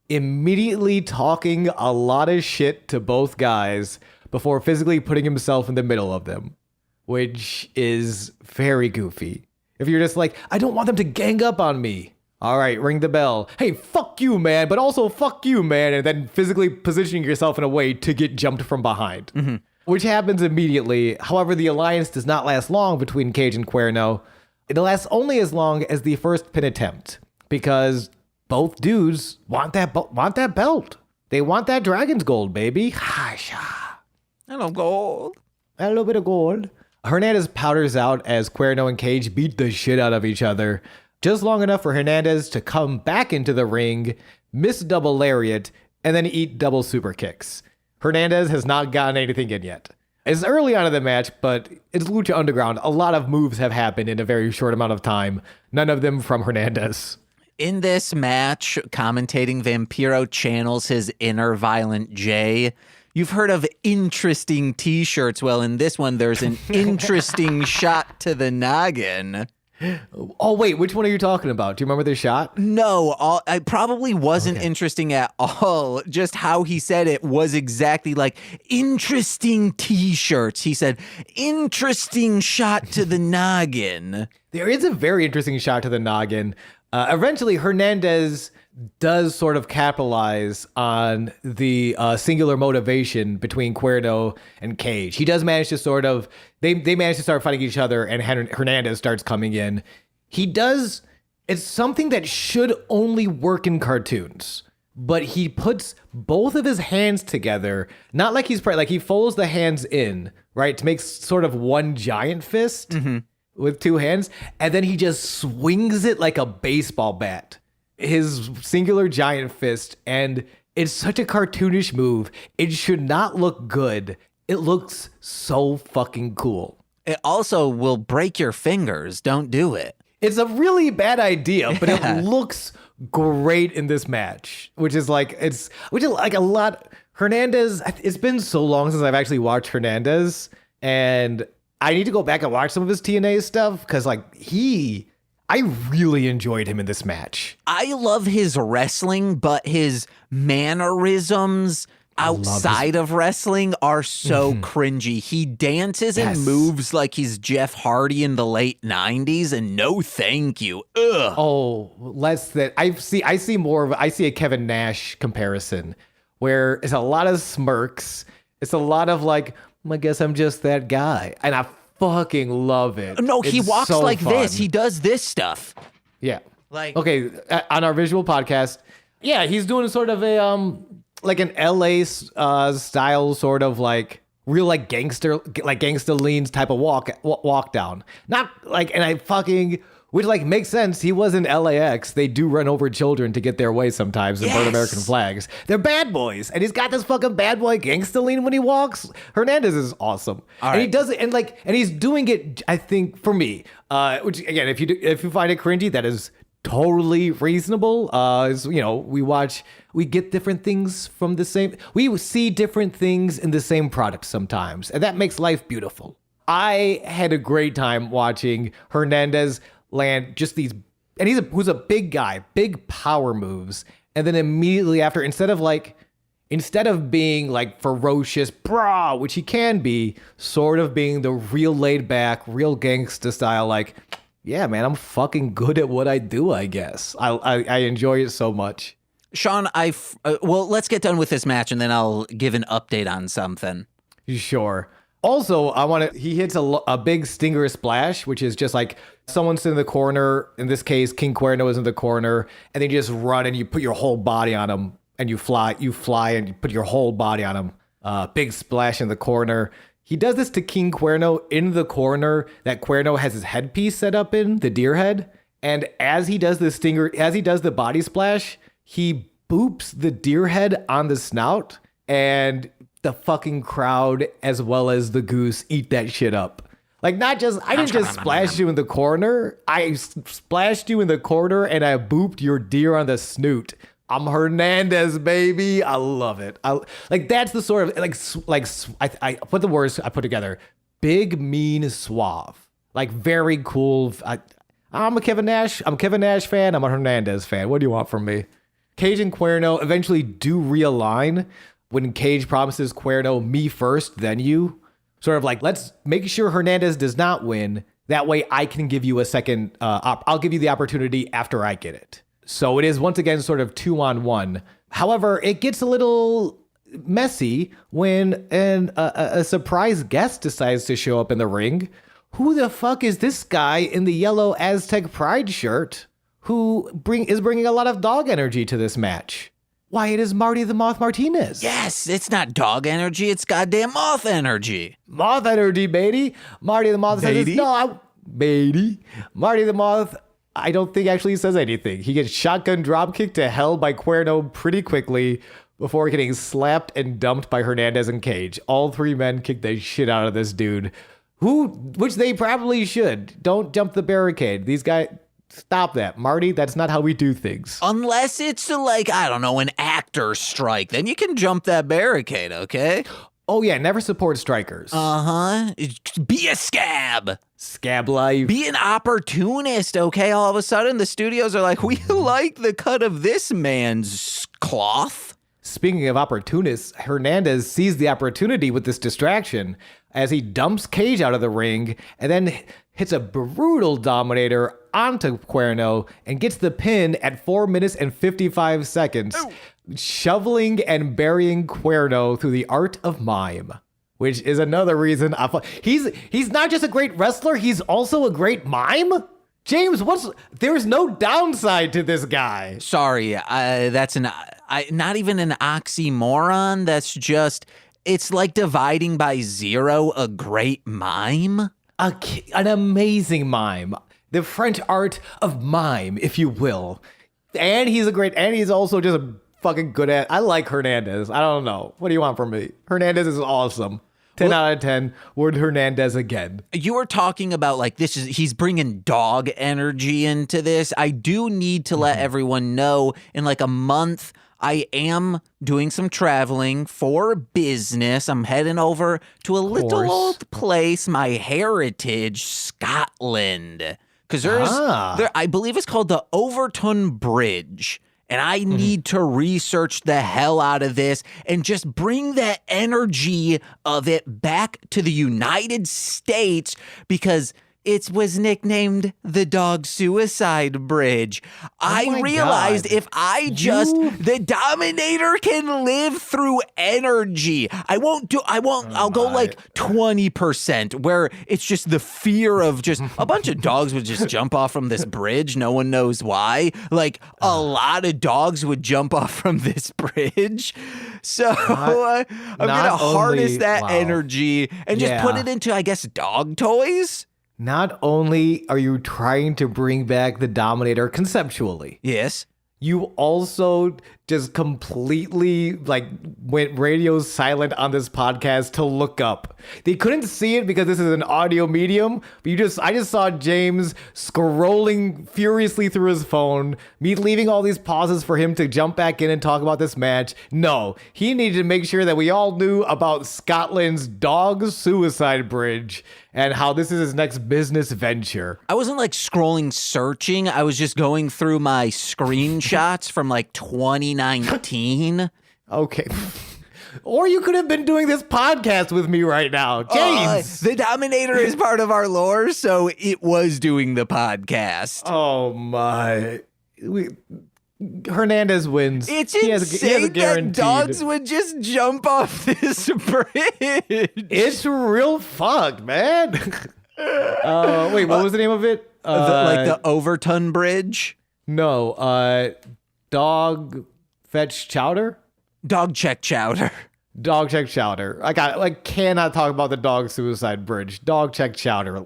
immediately talking a lot of shit to both guys before physically putting himself in the middle of them, which is very goofy. If you're just like, I don't want them to gang up on me. All right, ring the bell. Hey, fuck you, man, but also fuck you, man, and then physically positioning yourself in a way to get jumped from behind. Mm-hmm. Which happens immediately. However, the alliance does not last long between Cage and Cuerno. It lasts only as long as the first pin attempt, because both dudes want that belt. They want that Dragon's Gold, baby.
Hello, gold.
A little bit of gold. Hernandez powders out as Cuerno and Cage beat the shit out of each other, just long enough for Hernandez to come back into the ring, miss double lariat, and then eat double super kicks. Hernandez has not gotten anything in yet. It's early on in the match, but it's Lucha Underground. A lot of moves have happened in a very short amount of time. None of them from Hernandez.
In this match, commentating Vampiro channels his inner Violent J. You've heard of interesting t-shirts. Well, in this one, there's an interesting shot to the noggin.
Oh, wait, which one are you talking about? Do you remember the shot?
No, it probably wasn't interesting at all. Just how he said it was exactly like interesting t-shirts. He said, interesting shot to the noggin.
There is a very interesting shot to the noggin. Eventually, Hernandez does sort of capitalize on the singular motivation between Cuerno and Cage. He does manage to sort of, they manage to start fighting each other, and Hernandez starts coming in. He does, it's something that should only work in cartoons, but he puts both of his hands together, not like he's, like he folds the hands in, right, to make sort of one giant fist. With two hands, and then he just swings it like a baseball bat, his singular giant fist, and it's such a cartoonish move. It should not look good. It looks so fucking cool.
It also will break your fingers. Don't do it.
It's a really bad idea, but it looks great in this match, which is like a lot. Hernandez, it's been so long since I've actually watched Hernandez, and I need to go back and watch some of his TNA stuff because, like, I really enjoyed him in this match.
I love his wrestling, but his mannerisms outside of wrestling are so cringy. He dances and moves like he's Jeff Hardy in the late 90s, and no thank you. Ugh.
Oh, less that. I see a Kevin Nash comparison where it's a lot of smirks. It's a lot of like, I guess I'm just that guy. And I fucking love it.
No, he walks so like fun. This. He does this stuff.
Yeah. Like, okay, on our visual podcast, yeah, he's doing sort of a like an LA style sort of like real like gangster leans type of walk down. Not like, and I fucking, which like makes sense. He was in LAX. They do run over children to get their way sometimes and burn American flags. They're bad boys. And he's got this fucking bad boy gangster lean when he walks. Hernandez is awesome. And he does it, and he's doing it, I think, for me, which again, if you find it cringy, that is totally reasonable. We get different things from the same, we see different things in the same product sometimes. And that makes life beautiful. I had a great time watching Hernandez land just these, and who's a big guy, big power moves, and then immediately after, instead of being like ferocious, brah, which he can be, sort of being the real laid back, real gangsta style, like, yeah, man, I'm fucking good at what I do, I guess. I enjoy it so much.
Sean, well, let's get done with this match, and then I'll give an update on something.
Sure. Also, he hits a big stinger splash, which is just like someone's in the corner. In this case, King Cuerno is in the corner, and then you just run and you put your whole body on him, and you fly and you put your whole body on him. Big splash in the corner. He does this to King Cuerno in the corner that Cuerno has his headpiece set up in, the deer head. And as he does the body splash, he boops the deer head on the snout, and the fucking crowd as well as the goose eat that shit up. Like, I didn't just splash you in the corner. I splashed you in the corner and I booped your deer on the snoot. I'm Hernandez, baby. I love it. That's the sort of I put the words I put together. Big, mean, suave. Like, very cool. I'm a Kevin Nash fan. I'm a Hernandez fan. What do you want from me? Cage and Cuerno eventually do realign when Cage promises Cuerno, me first, then you. Sort of like, let's make sure Hernandez does not win. That way I can give you a second, I'll give you the opportunity after I get it. So it is once again sort of 2-on-1. However, it gets a little messy when a surprise guest decides to show up in the ring. Who the fuck is this guy in the yellow Aztec Pride shirt who is bringing a lot of dog energy to this match? Why, it is Marty the Moth Martinez.
Yes, it's not dog energy, it's goddamn moth energy.
Moth energy, baby. Marty the Moth says, baby. Marty the Moth, I don't think actually says anything. He gets shotgun dropkicked to hell by Cuerno pretty quickly before getting slapped and dumped by Hernandez and Cage. All three men kick the shit out of this dude, which they probably should. Don't jump the barricade. These guys... Stop that, Marty. That's not how we do things.
Unless it's like, I don't know, an actor strike. Then you can jump that barricade, okay?
Oh, yeah. Never support strikers.
Uh-huh. Be a scab.
Scab life.
Be an opportunist, okay? All of a sudden, the studios are like, we like the cut of this man's cloth.
Speaking of opportunists, Hernandez sees the opportunity with this distraction as he dumps Cage out of the ring, and then hits a brutal dominator onto Cuerno and gets the pin at 4 minutes and 55 seconds, shoveling and burying Cuerno through the art of mime, which is another reason he's not just a great wrestler, he's also a great mime. James, there's no downside to this guy.
Sorry, that's not even an oxymoron. That's just, it's like dividing by zero a great mime.
An amazing mime. The French art of mime, if you will. And he's also just a fucking good I like Hernandez. I don't know. What do you want from me? Hernandez is awesome. 10 out of 10. Word Hernandez again.
You were talking about like he's bringing dog energy into this. I do need to let everyone know in like a month, I am doing some traveling for business. I'm heading over to a little old place, my heritage, Scotland. Because I believe it's called the Overtoun Bridge. And I need to research the hell out of this and just bring that energy of it back to the United States because it was nicknamed the Dog Suicide Bridge. I realized if the Dominator can live through energy. I'll go like 20% where it's just the fear of just a bunch of dogs would just jump off from this bridge. No one knows why. Like a lot of dogs would jump off from this bridge. So I'm going to harness that energy and just put it into, I guess, dog toys.
Not only are you trying to bring back the Dominator conceptually.
Yes.
You also just completely went radio silent on this podcast to look up. They couldn't see it because this is an audio medium, but I just saw James scrolling furiously through his phone, me leaving all these pauses for him to jump back in and talk about this match. No, he needed to make sure that we all knew about Scotland's Dog Suicide Bridge and how this is his next business venture.
I wasn't scrolling searching. I was just going through my screenshots from 2019.
Okay. Or you could have been doing this podcast with me right now. James!
The Dominator is part of our lore, so it was doing the podcast.
Oh my. Hernandez wins.
It's insane that dogs would just jump off this bridge.
It's real fucked, man. Wait, what was the name of it?
The Overtoun Bridge?
No, Dog Fetch Chowder?
Dog Check Chowder.
Dog Check Chowder. Cannot talk about the Dog Suicide Bridge. Dog Check Chowder.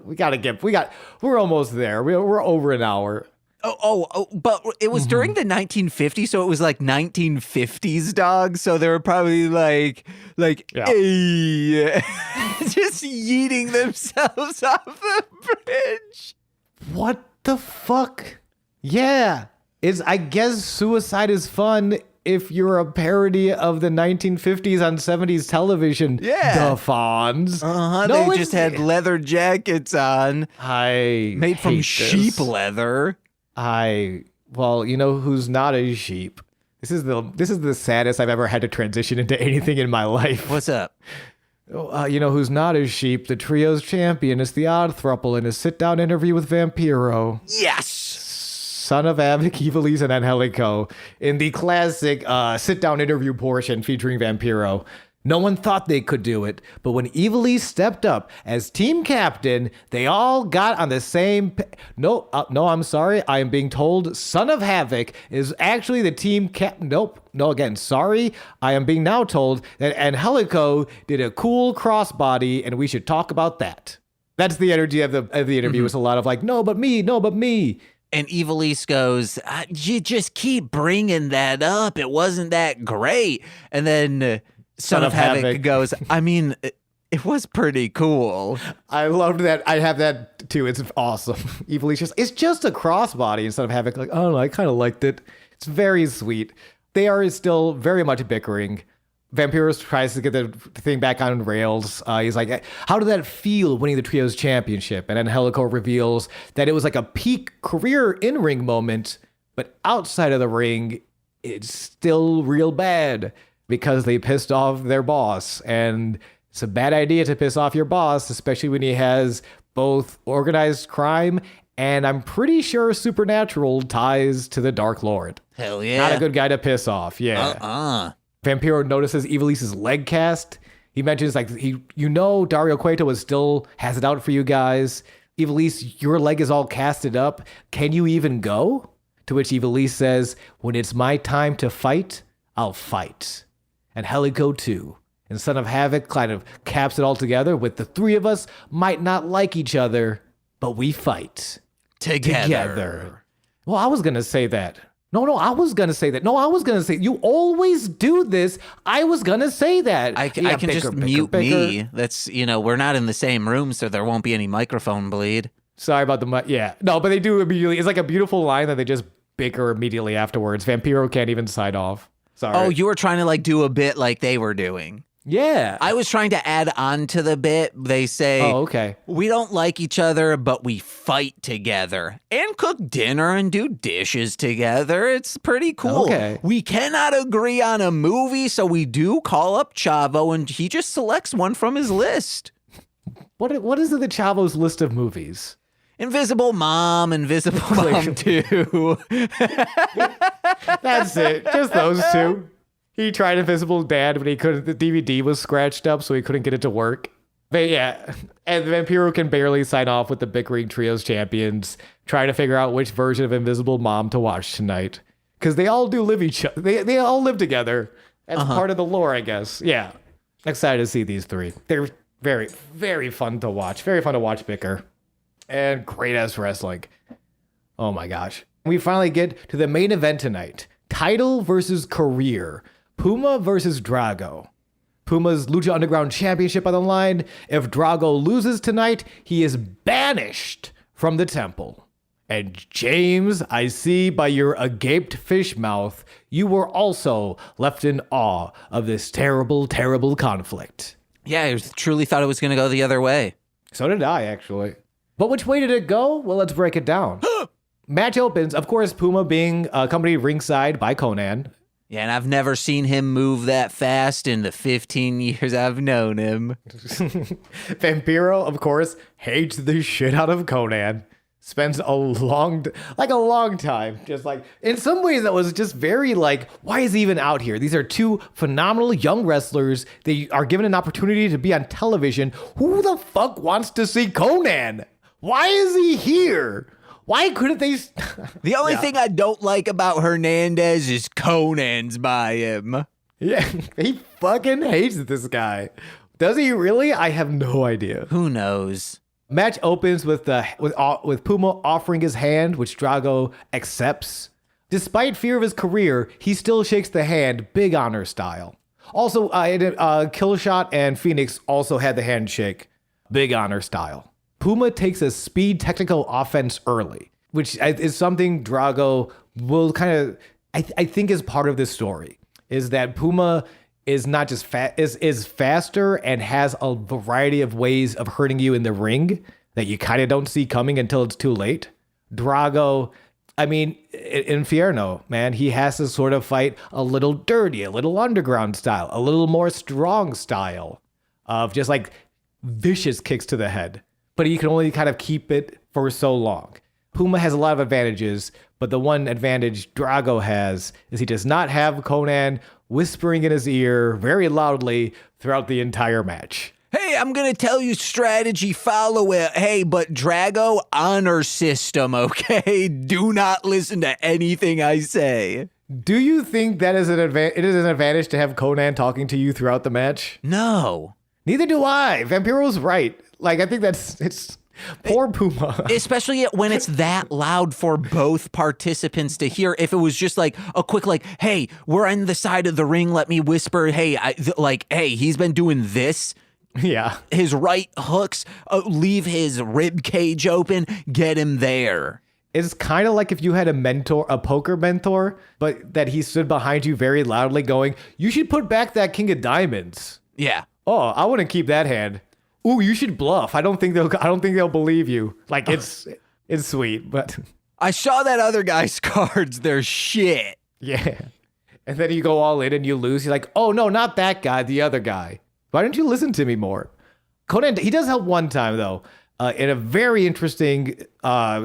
We're almost there. We're over an hour.
But it was during the 1950s, so it was 1950s dogs. So they were probably hey, just yeeting themselves off the bridge.
What the fuck? Yeah. I guess suicide is fun if you're a parody of the 1950s on 70s television.
Yeah.
The Fonz.
No, they just had leather jackets on. Made from sheep leather.
Well, you know who's not a sheep? This is the saddest I've ever had to transition into anything in my life.
What's up?
You know who's not a sheep? The trio's champion is the Odd Thruple in a sit-down interview with Vampiro.
Yes!
Son of Havoc, Evilise, and Angelico in the classic sit-down interview portion featuring Vampiro. No one thought they could do it, but when Evilise stepped up as team captain, they all got on the same... No, I'm sorry. I am being told Son of Havoc is actually the team Nope. No, again, sorry. I am being now told that Angelico did a cool crossbody, and we should talk about that. That's the energy of the interview. It's a lot of no, but me.
And Evilise goes, you just keep bringing that up. It wasn't that great. And then... Son of Havoc goes, I mean, it was pretty cool.
I loved that. I have that too. It's awesome. Evilise it's just a crossbody. And Son of Havoc, I don't know, I kind of liked it. It's very sweet. They are still very much bickering. Vampiro tries to get the thing back on rails. He's like, how did that feel winning the Trios Championship? And then Angelico reveals that it was a peak career in-ring moment, but outside of the ring, it's still real bad. Because they pissed off their boss. And it's a bad idea to piss off your boss, especially when he has both organized crime and I'm pretty sure supernatural ties to the Dark Lord.
Hell yeah.
Not a good guy to piss off. Yeah. Vampiro notices Ivalice's leg cast. He mentions Dario Cueto still has it out for you guys. Ivalise, your leg is all casted up. Can you even go? To which Ivalise says, when it's my time to fight, I'll fight. And Helico too. And Son of Havoc kind of caps it all together with the three of us might not like each other, but we fight. Together. Well, I was going to say that. No, I was going to say that. You always do this. I was going to say that.
I can just mute me. That's, we're not in the same room, so there won't be any microphone bleed.
Sorry about the yeah. No, but they do immediately. It's like a beautiful line that they just bicker immediately afterwards. Vampiro can't even sign off. Sorry.
Oh, you were trying to do a bit like they were doing.
Yeah.
I was trying to add on to the bit. They say,
oh, okay.
We don't like each other, but we fight together and cook dinner and do dishes together. It's pretty cool.
Okay.
We cannot agree on a movie, so we do call up Chavo and he just selects one from his list.
What is in the Chavo's list of movies?
Invisible Mom, Invisible Mom 2.
That's it. Just those two. He tried Invisible Dad, but he couldn't. The DVD was scratched up, so he couldn't get it to work. But yeah, and Vampiro can barely sign off with the bickering trios champions, trying to figure out which version of Invisible Mom to watch tonight. Because they all do live each other. They all live together. That's part of the lore, I guess. Yeah. Excited to see these three. They're very, very fun to watch. Very fun to watch bicker. And great-ass wrestling. Oh my gosh. We finally get to the main event tonight. Title versus career. Puma versus Drago. Puma's Lucha Underground Championship on the line. If Drago loses tonight, he is banished from the temple. And James, I see by your agaped fish mouth, you were also left in awe of this terrible, terrible conflict.
Yeah, I truly thought it was going to go the other way.
So did I, actually. But which way did it go? Well, let's break it down. Match opens, of course, Puma being accompanied ringside by Conan.
Yeah, and I've never seen him move that fast in the 15 years I've known him.
Vampiro, of course, hates the shit out of Conan. Spends a long time. Just in some ways that was just very why is he even out here? These are two phenomenal young wrestlers. They are given an opportunity to be on television. Who the fuck wants to see Conan? Why is he here? Why couldn't they?
The only thing I don't like about Hernandez is Conan's by him.
Yeah, he fucking hates this guy. Does he really? I have no idea.
Who knows?
Match opens with Puma offering his hand, which Drago accepts. Despite fear of his career, he still shakes the hand, Big Honor style. Also, Killshot and Phoenix also had the handshake, Big Honor style. Puma takes a speed technical offense early, which is something Drago will kind of, I think is part of this story, is that Puma is not just is faster and has a variety of ways of hurting you in the ring that you kind of don't see coming until it's too late. Drago, I mean, Infierno, man, he has to sort of fight a little dirty, a little underground style, a little more strong style of just vicious kicks to the head. But he can only kind of keep it for so long. Puma has a lot of advantages, but the one advantage Drago has is he does not have Conan whispering in his ear very loudly throughout the entire match.
Hey, I'm going to tell you strategy, follow it. Hey, but Drago, honor system, okay? Do not listen to anything I say.
Do you think that is it is an advantage to have Conan talking to you throughout the match?
No.
Neither do I. Vampiro's right. I think it's poor Puma.
Especially when it's that loud for both participants to hear. If it was just a quick hey, we're on the side of the ring, let me whisper, hey, hey, he's been doing this.
Yeah.
His right hooks, leave his rib cage open, get him there.
It's kind of like if you had a poker mentor, but that he stood behind you very loudly going, you should put back that king of diamonds.
Yeah.
Oh, I wouldn't keep that hand. Ooh, you should bluff. I don't think they'll believe you. It's sweet, but
I saw that other guy's cards. They're shit.
Yeah. And then you go all in and you lose. You're like, oh no, not that guy, the other guy. Why don't you listen to me more? Conan, he does help one time though. in a very interesting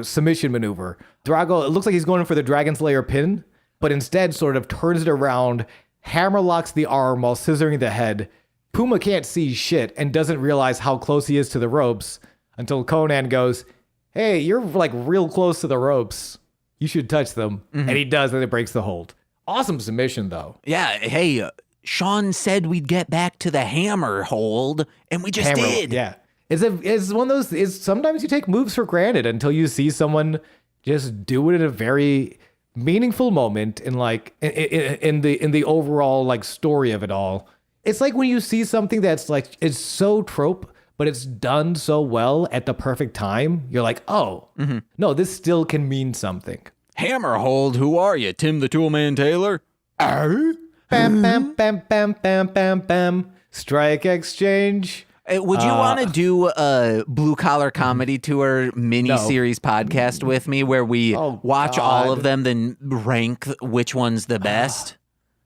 submission maneuver. Drago, it looks like he's going for the Dragon Slayer pin, but instead sort of turns it around, hammerlocks the arm while scissoring the head. Puma can't see shit and doesn't realize how close he is to the ropes until Conan goes, hey, you're like real close to the ropes. You should touch them. And he does, and it breaks the hold. Awesome submission, though.
Yeah, hey, Sean said we'd get back to the hammer hold, and we just did.
Yeah. It's one of those, sometimes you take moves for granted until you see someone just do it in a very meaningful moment in like in the overall like story of it all. It's like when you see something that's like, it's so trope, but it's done so well at the perfect time. You're like, oh, no, this still can mean something.
Hammer hold, who are you? Tim the Toolman Taylor?
Bam, bam, bam, bam, bam, bam, bam. Strike exchange.
Would you want to do a Blue Collar Comedy Tour mini-series podcast with me where we watch all of them, then rank which one's the best?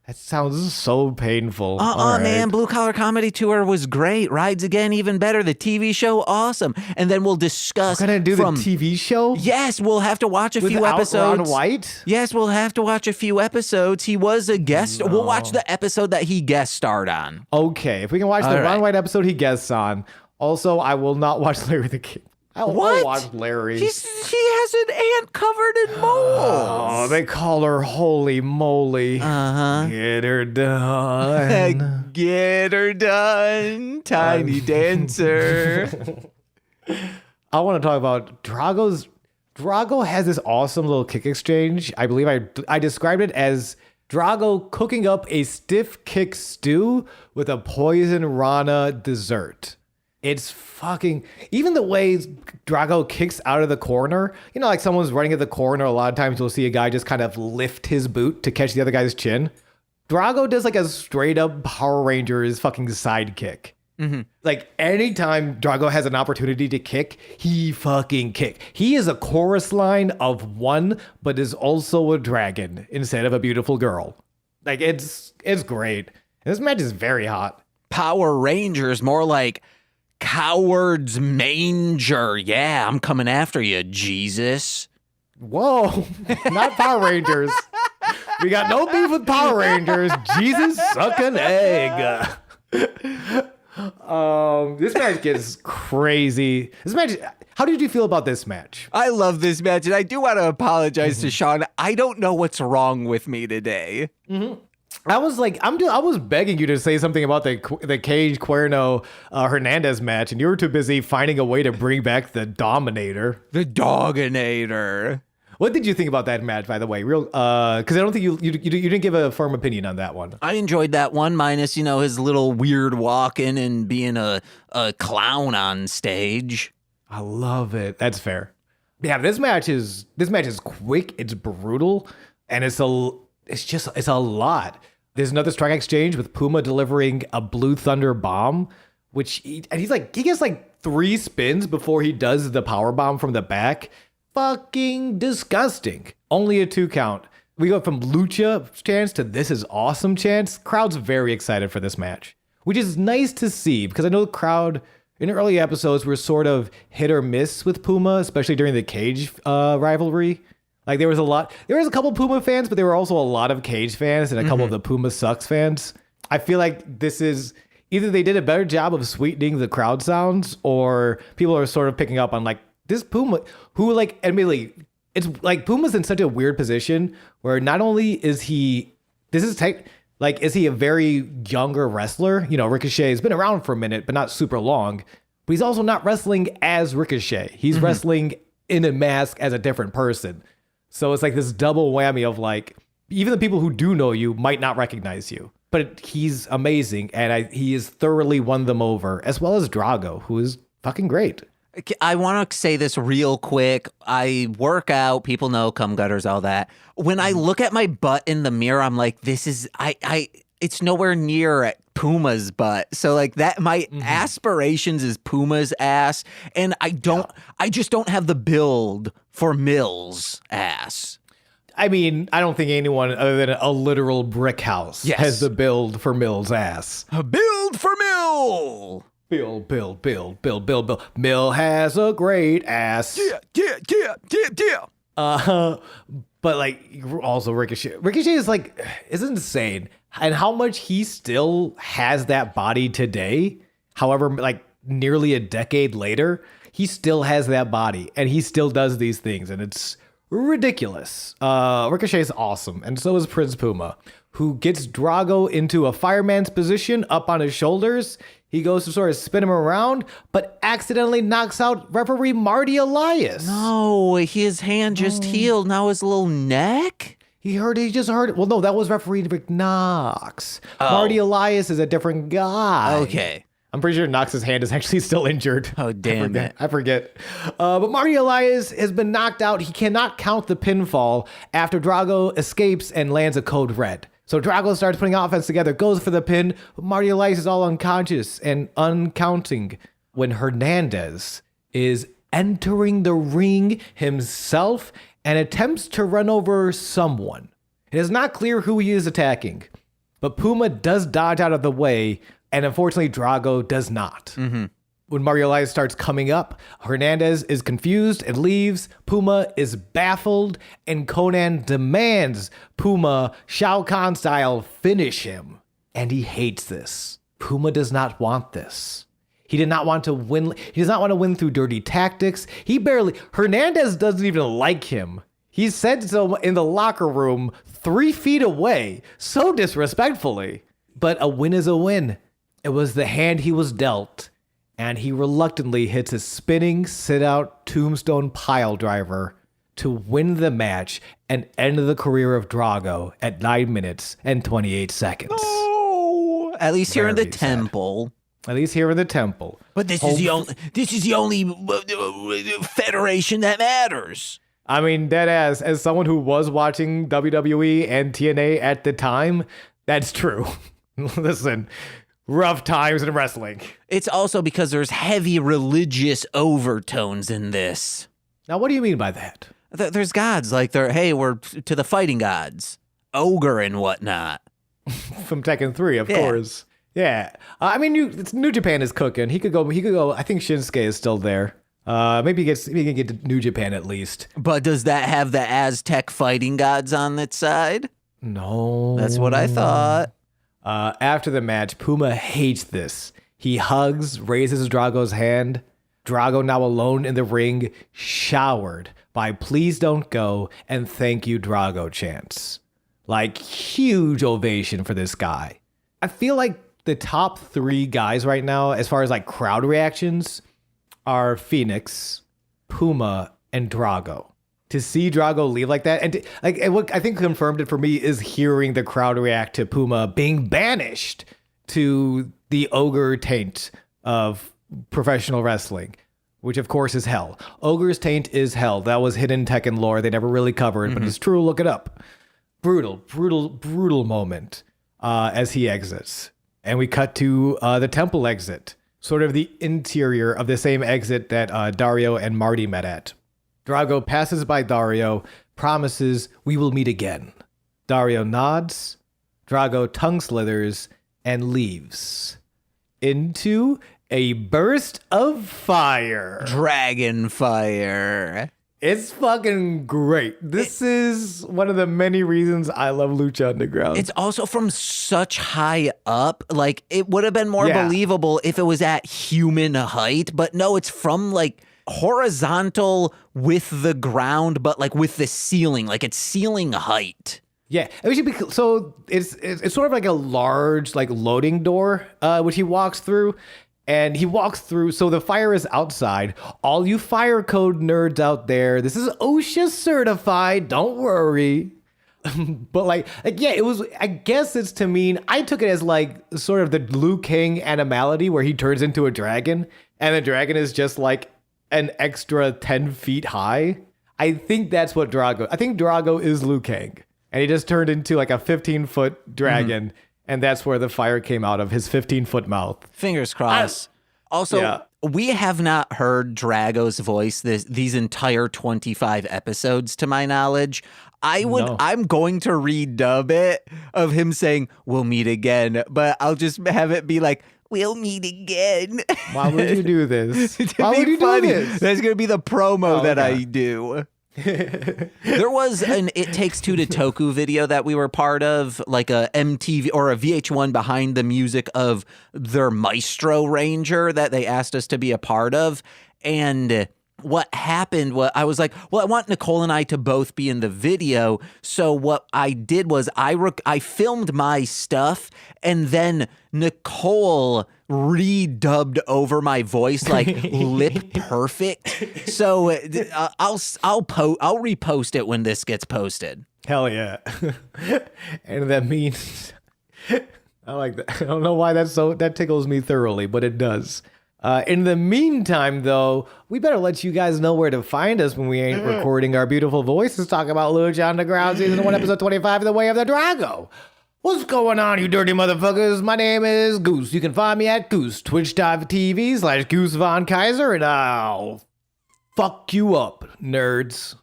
That sounds so painful.
Right. Man, Blue Collar Comedy Tour was great. Rides Again, even better. The TV show, awesome. And then we'll discuss.
We're going to do the TV show?
Yes, we'll have to watch a few episodes.
Ron White?
Yes, we'll have to watch a few episodes. He was a guest. No. We'll watch the episode that he guest starred on.
Okay, if we can watch the Ron White episode he guests on. Also, I will not watch Larry the King. I'll watch Larry.
He has an aunt covered in moles.
Oh, they call her Holy Moly. Get her done.
Get her done, tiny dancer.
I want to talk about Drago has this awesome little kick exchange. I believe I described it as Drago cooking up a stiff kick stew with a poison rana dessert. It's fucking, even the way Drago kicks out of the corner, you know, like someone's running at the corner, a lot of times you'll see a guy just kind of lift his boot to catch the other guy's chin. Drago does like a straight up Power Rangers fucking sidekick. Like anytime Drago has an opportunity to kick, he fucking kick. He is a chorus line of one, but is also a dragon instead of a beautiful girl. Like it's great. This match is very hot.
Power Rangers, more like Coward's Manger. Yeah, I'm coming after you, Jesus.
Whoa, not Power Rangers. We got no beef with Power Rangers. Jesus, suck an egg. This match gets crazy. This match, how did you feel about this match?
I love this match, and I do want to apologize to Sean. I don't know what's wrong with me today.
I was like, I was begging you to say something about the Cage Cuerno Hernandez match, and you were too busy finding a way to bring back the Dominator.
The Doginator.
What did you think about that match, by the way? Real, because I don't think you didn't give a firm opinion on that one.
I enjoyed that one, minus his little weird walking and being a clown on stage.
I love it. That's fair. Yeah, this match is quick. It's brutal, and it's a lot. There's another strike exchange with Puma delivering a Blue Thunder bomb, he gets like 3 spins before he does the power bomb from the back. Fucking disgusting. Only a 2 count. We go from Lucha chants to This Is Awesome chants. Crowd's very excited for this match, which is nice to see because I know the crowd in early episodes were sort of hit or miss with Puma, especially during the Cage rivalry. Like there was a couple Puma fans, but there were also a lot of Cage fans and a couple of the Puma Sucks fans. I feel like this is either they did a better job of sweetening the crowd sounds, or people are sort of picking up on like this Puma, who like admittedly, it's like Puma's in such a weird position where not only is he, is he a very younger wrestler? You know, Ricochet has been around for a minute, but not super long. But he's also not wrestling as Ricochet. He's wrestling in a mask as a different person. So it's like this double whammy of like, even the people who do know you might not recognize you. But he's amazing, and he has thoroughly won them over, as well as Drago, who is fucking great.
I want to say this real quick. I work out, people know, cum gutters, all that. When I look at my butt in the mirror, I'm like, it's nowhere near Puma's butt. So like that, my aspirations is Puma's ass, and I just don't have the build for Mill's ass.
I mean, I don't think anyone other than a literal brick house has the build for Mill's ass.
A build for Mill!
Bill. Mill has a great ass. But like also Ricochet. Ricochet is insane. And how much he still has that body today, however, like nearly a decade later, he still has that body and he still does these things. And it's ridiculous. Ricochet is awesome. And so is Prince Puma, who gets Drago into a fireman's position up on his shoulders. He goes to sort of spin him around, but accidentally knocks out referee Marty Elias.
No, his hand just healed. Now his little neck?
He just heard it. Well, no, that was referee Rick Knox. Oh. Marty Elias is a different guy.
Okay.
I'm pretty sure Knox's hand is actually still injured.
Oh, damn it.
I forget. But Marty Elias has been knocked out. He cannot count the pinfall after Drago escapes and lands a code red. So Drago starts putting offense together, goes for the pin. But Marty Elias is all unconscious and uncounting when Hernandez is entering the ring himself and attempts to run over someone. It is not clear who he is attacking, but Puma does dodge out of the way, and unfortunately Drago does not. Mm-hmm. When Marty Elias starts coming up, Hernandez is confused and leaves. Puma is baffled, and Conan demands Puma, Shao Kahn style, finish him. And he hates this. Puma does not want this. He did not want to win. He does not want to win through dirty tactics. Hernandez doesn't even like him. He said so in the locker room 3 feet away, so disrespectfully. But a win is a win. It was the hand he was dealt. And he reluctantly hits a spinning sit-out tombstone pile driver to win the match and end the career of Drago at 9 minutes and 28 seconds.
Oh, at least here in the temple.
At least here in the temple.
But this is the only federation that matters.
I mean, deadass, as someone who was watching WWE and TNA at the time, that's true. Listen, rough times in wrestling.
It's also because there's heavy religious overtones in this.
Now, what do you mean by that?
There's gods like we're to the fighting gods, ogre and whatnot.
From Tekken 3, of course. Yeah. I mean, New Japan is cooking. He could go. I think Shinsuke is still there. Maybe he can get to New Japan at least.
But does that have the Aztec fighting gods on its side?
No.
That's what I thought.
After the match, Puma hates this. He hugs, raises Drago's hand. Drago, now alone in the ring, showered by "Please Don't Go" and "Thank You, Drago" chants. Like, huge ovation for this guy. I feel like the top 3 guys right now, as far as like crowd reactions, are Phoenix, Puma, and Drago. To see Drago leave like that, and what I think confirmed it for me is hearing the crowd react to Puma being banished to the ogre taint of professional wrestling, which of course is hell. Ogre's taint is hell. That was hidden Tekken lore. They never really covered, but it's true. Look it up. Brutal moment as he exits. And we cut to the temple exit, sort of the interior of the same exit that Dario and Marty met at. Drago passes by Dario, promises we will meet again. Dario nods, Drago tongue slithers, and leaves into a burst of fire.
Dragon fire.
It's fucking great. This is one of the many reasons I love Lucha Underground.
It's also from such high up. Like, it would have been more believable if it was at human height, but no, it's from like horizontal with the ground, but like with the ceiling, like it's ceiling height.
Yeah, so it's sort of like a large like loading door, which he walks through. And he walks through, so the fire is outside. All you fire code nerds out there, this is OSHA certified, don't worry. But it was, I guess it's to mean, I took it as like sort of the Liu Kang animality where he turns into a dragon and the dragon is just like an extra 10 feet high. I think that's what I think Drago is Liu Kang. And he just turned into like a 15-foot dragon. And that's where the fire came out of his 15-foot mouth.
Fingers crossed. Also, We have not heard Drago's voice these entire 25 episodes, to my knowledge. I'm going to redub it of him saying, "We'll meet again," but I'll just have it be like, "We'll meet again."
Why would you do this?
Why
would you
funny.
do this?
That's going to be the promo that
okay.
I do. There was an It Takes Two to Toku video that we were part of, like a MTV or a VH1 behind the music of their Maestro Ranger that they asked us to be a part of. And what happened, I was like, well, I want Nicole and I to both be in the video. So what I did was I filmed my stuff, and then Nicole redubbed over my voice, like lip perfect. So I'll repost it when this gets posted.
Hell yeah. And that means I like that. I don't know why that tickles me thoroughly, but it does. In the meantime, though, we better let you guys know where to find us when we ain't recording our beautiful voices talking about Lucha Underground Season 1, Episode 25, The Way of the Drago. What's going on, you dirty motherfuckers? My name is Goose. You can find me at Goose, twitch.tv/Goose Von Kaiser, and I'll fuck you up, nerds.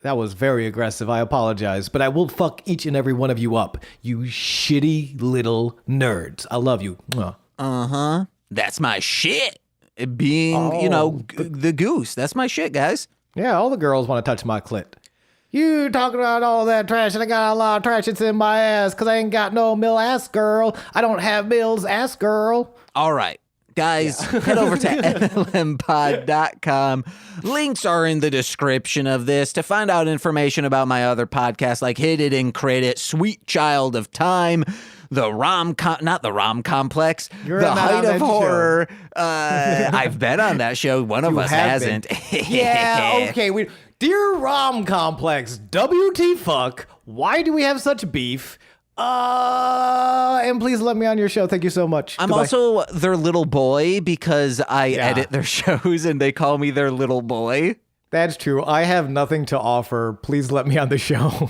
That was very aggressive. I apologize, but I will fuck each and every one of you up, you shitty little nerds. I love you.
Uh-huh. That's my shit. Being, the goose. That's my shit, guys.
Yeah, all the girls want to touch my clit. You talking about all that trash, and I got a lot of trash that's in my ass, because I ain't got no mill ass girl. I don't have Mill's ass girl.
All right. Guys, head over to MLMpod.com. Links are in the description of this to find out information about my other podcasts like Hit It and Crit It, Sweet Child of Time, not the Rom Complex, The Height of Horror. I've been on that show. One of us hasn't.
Yeah, okay. Dear Rom Complex, WT fuck, why do we have such beef? And please let me on your show. Thank you so much.
I'm
Goodbye.
also their little boy because I edit their shows and they call me their little boy.
That's true. I have nothing to offer. Please let me on the show.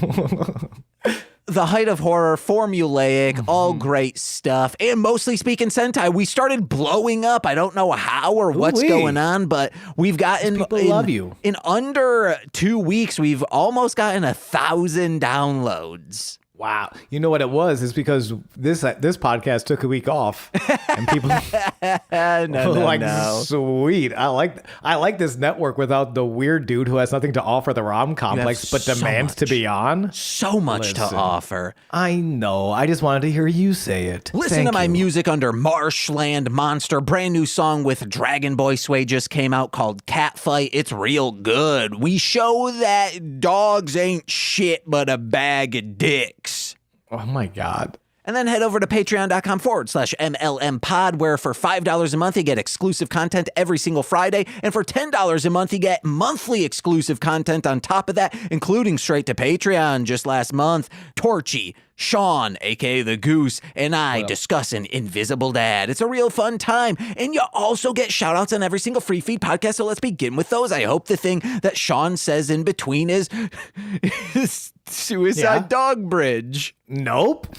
The Height of Horror, formulaic, all great stuff, and mostly speaking Sentai. We started blowing up. I don't know how or what's going on, but we've gotten
people love you.
In under 2 weeks. We've almost gotten 1,000 downloads.
Wow. You know what it was? It's because this podcast took a week off and people
no.
Sweet. I like this network without the weird dude who has nothing to offer the Rom Complex but demands to be on.
So much to offer.
I know. I just wanted to hear you say it.
Listen to my music under Marshland Monster. Brand new song with Dragon Boy Sway just came out called Catfight. It's real good. We show that dogs ain't shit but a bag of dicks.
Oh my God.
And then head over to patreon.com/MLMpod, where for $5 a month, you get exclusive content every single Friday. And for $10 a month, you get monthly exclusive content on top of that, including straight to Patreon. Just last month, Torchy, Sean, aka the Goose, and I discuss an Invisible Dad. It's a real fun time. And you also get shout outs on every single free feed podcast. So let's begin with those. I hope the thing that Sean says in between is Suicide Dog Bridge.
Nope.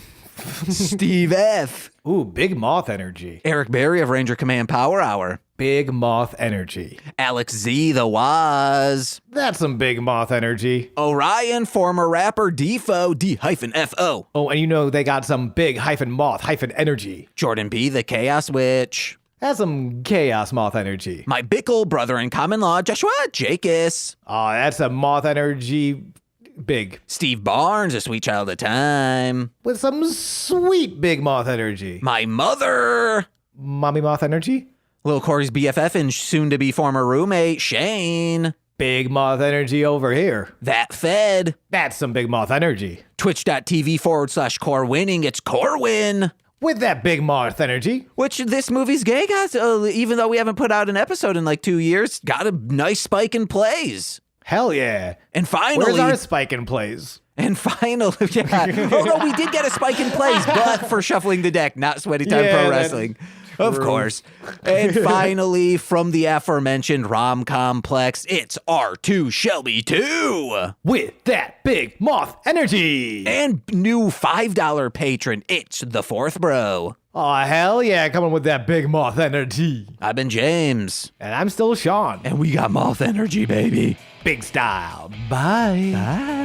Steve F.
Ooh, Big Moth energy.
Eric Berry of Ranger Command Power Hour.
Big Moth energy.
Alex Z. The Waz.
That's some Big Moth energy.
Orion, former rapper Defo, D-F-O.
Oh, and they got some big -moth energy.
Jordan B. The Chaos Witch.
That's some Chaos Moth energy.
My Bickle brother in common law, Joshua Jacus.
Oh, that's a Moth energy big.
Steve Barnes, a Sweet Child of Time.
With some sweet Big Moth energy.
My mother.
Mommy Moth energy.
Lil Corey's BFF and soon-to-be former roommate, Shane.
Big Moth energy over here.
That Fed.
That's some Big Moth energy.
Twitch.tv/Core Winning. It's Corwin.
With that Big Moth energy.
Which this movie's gay, guys. Even though we haven't put out an episode in like 2 years, got a nice spike in plays.
Hell yeah.
And finally...
Where's our spike in plays?
And finally... Yeah. Oh, no, we did get a spike in plays, but for Shuffling the Deck, not Sweaty Time Pro Wrestling. Of course. And finally, from the aforementioned Rom Complex, it's R2 Shelby 2.
With that Big Moth energy.
And new $5 patron, it's the Fourth Bro.
Oh, hell yeah, coming with that big moth energy.
I've been James.
And I'm still Sean.
And we got moth energy, baby.
Big style.
Bye. Bye.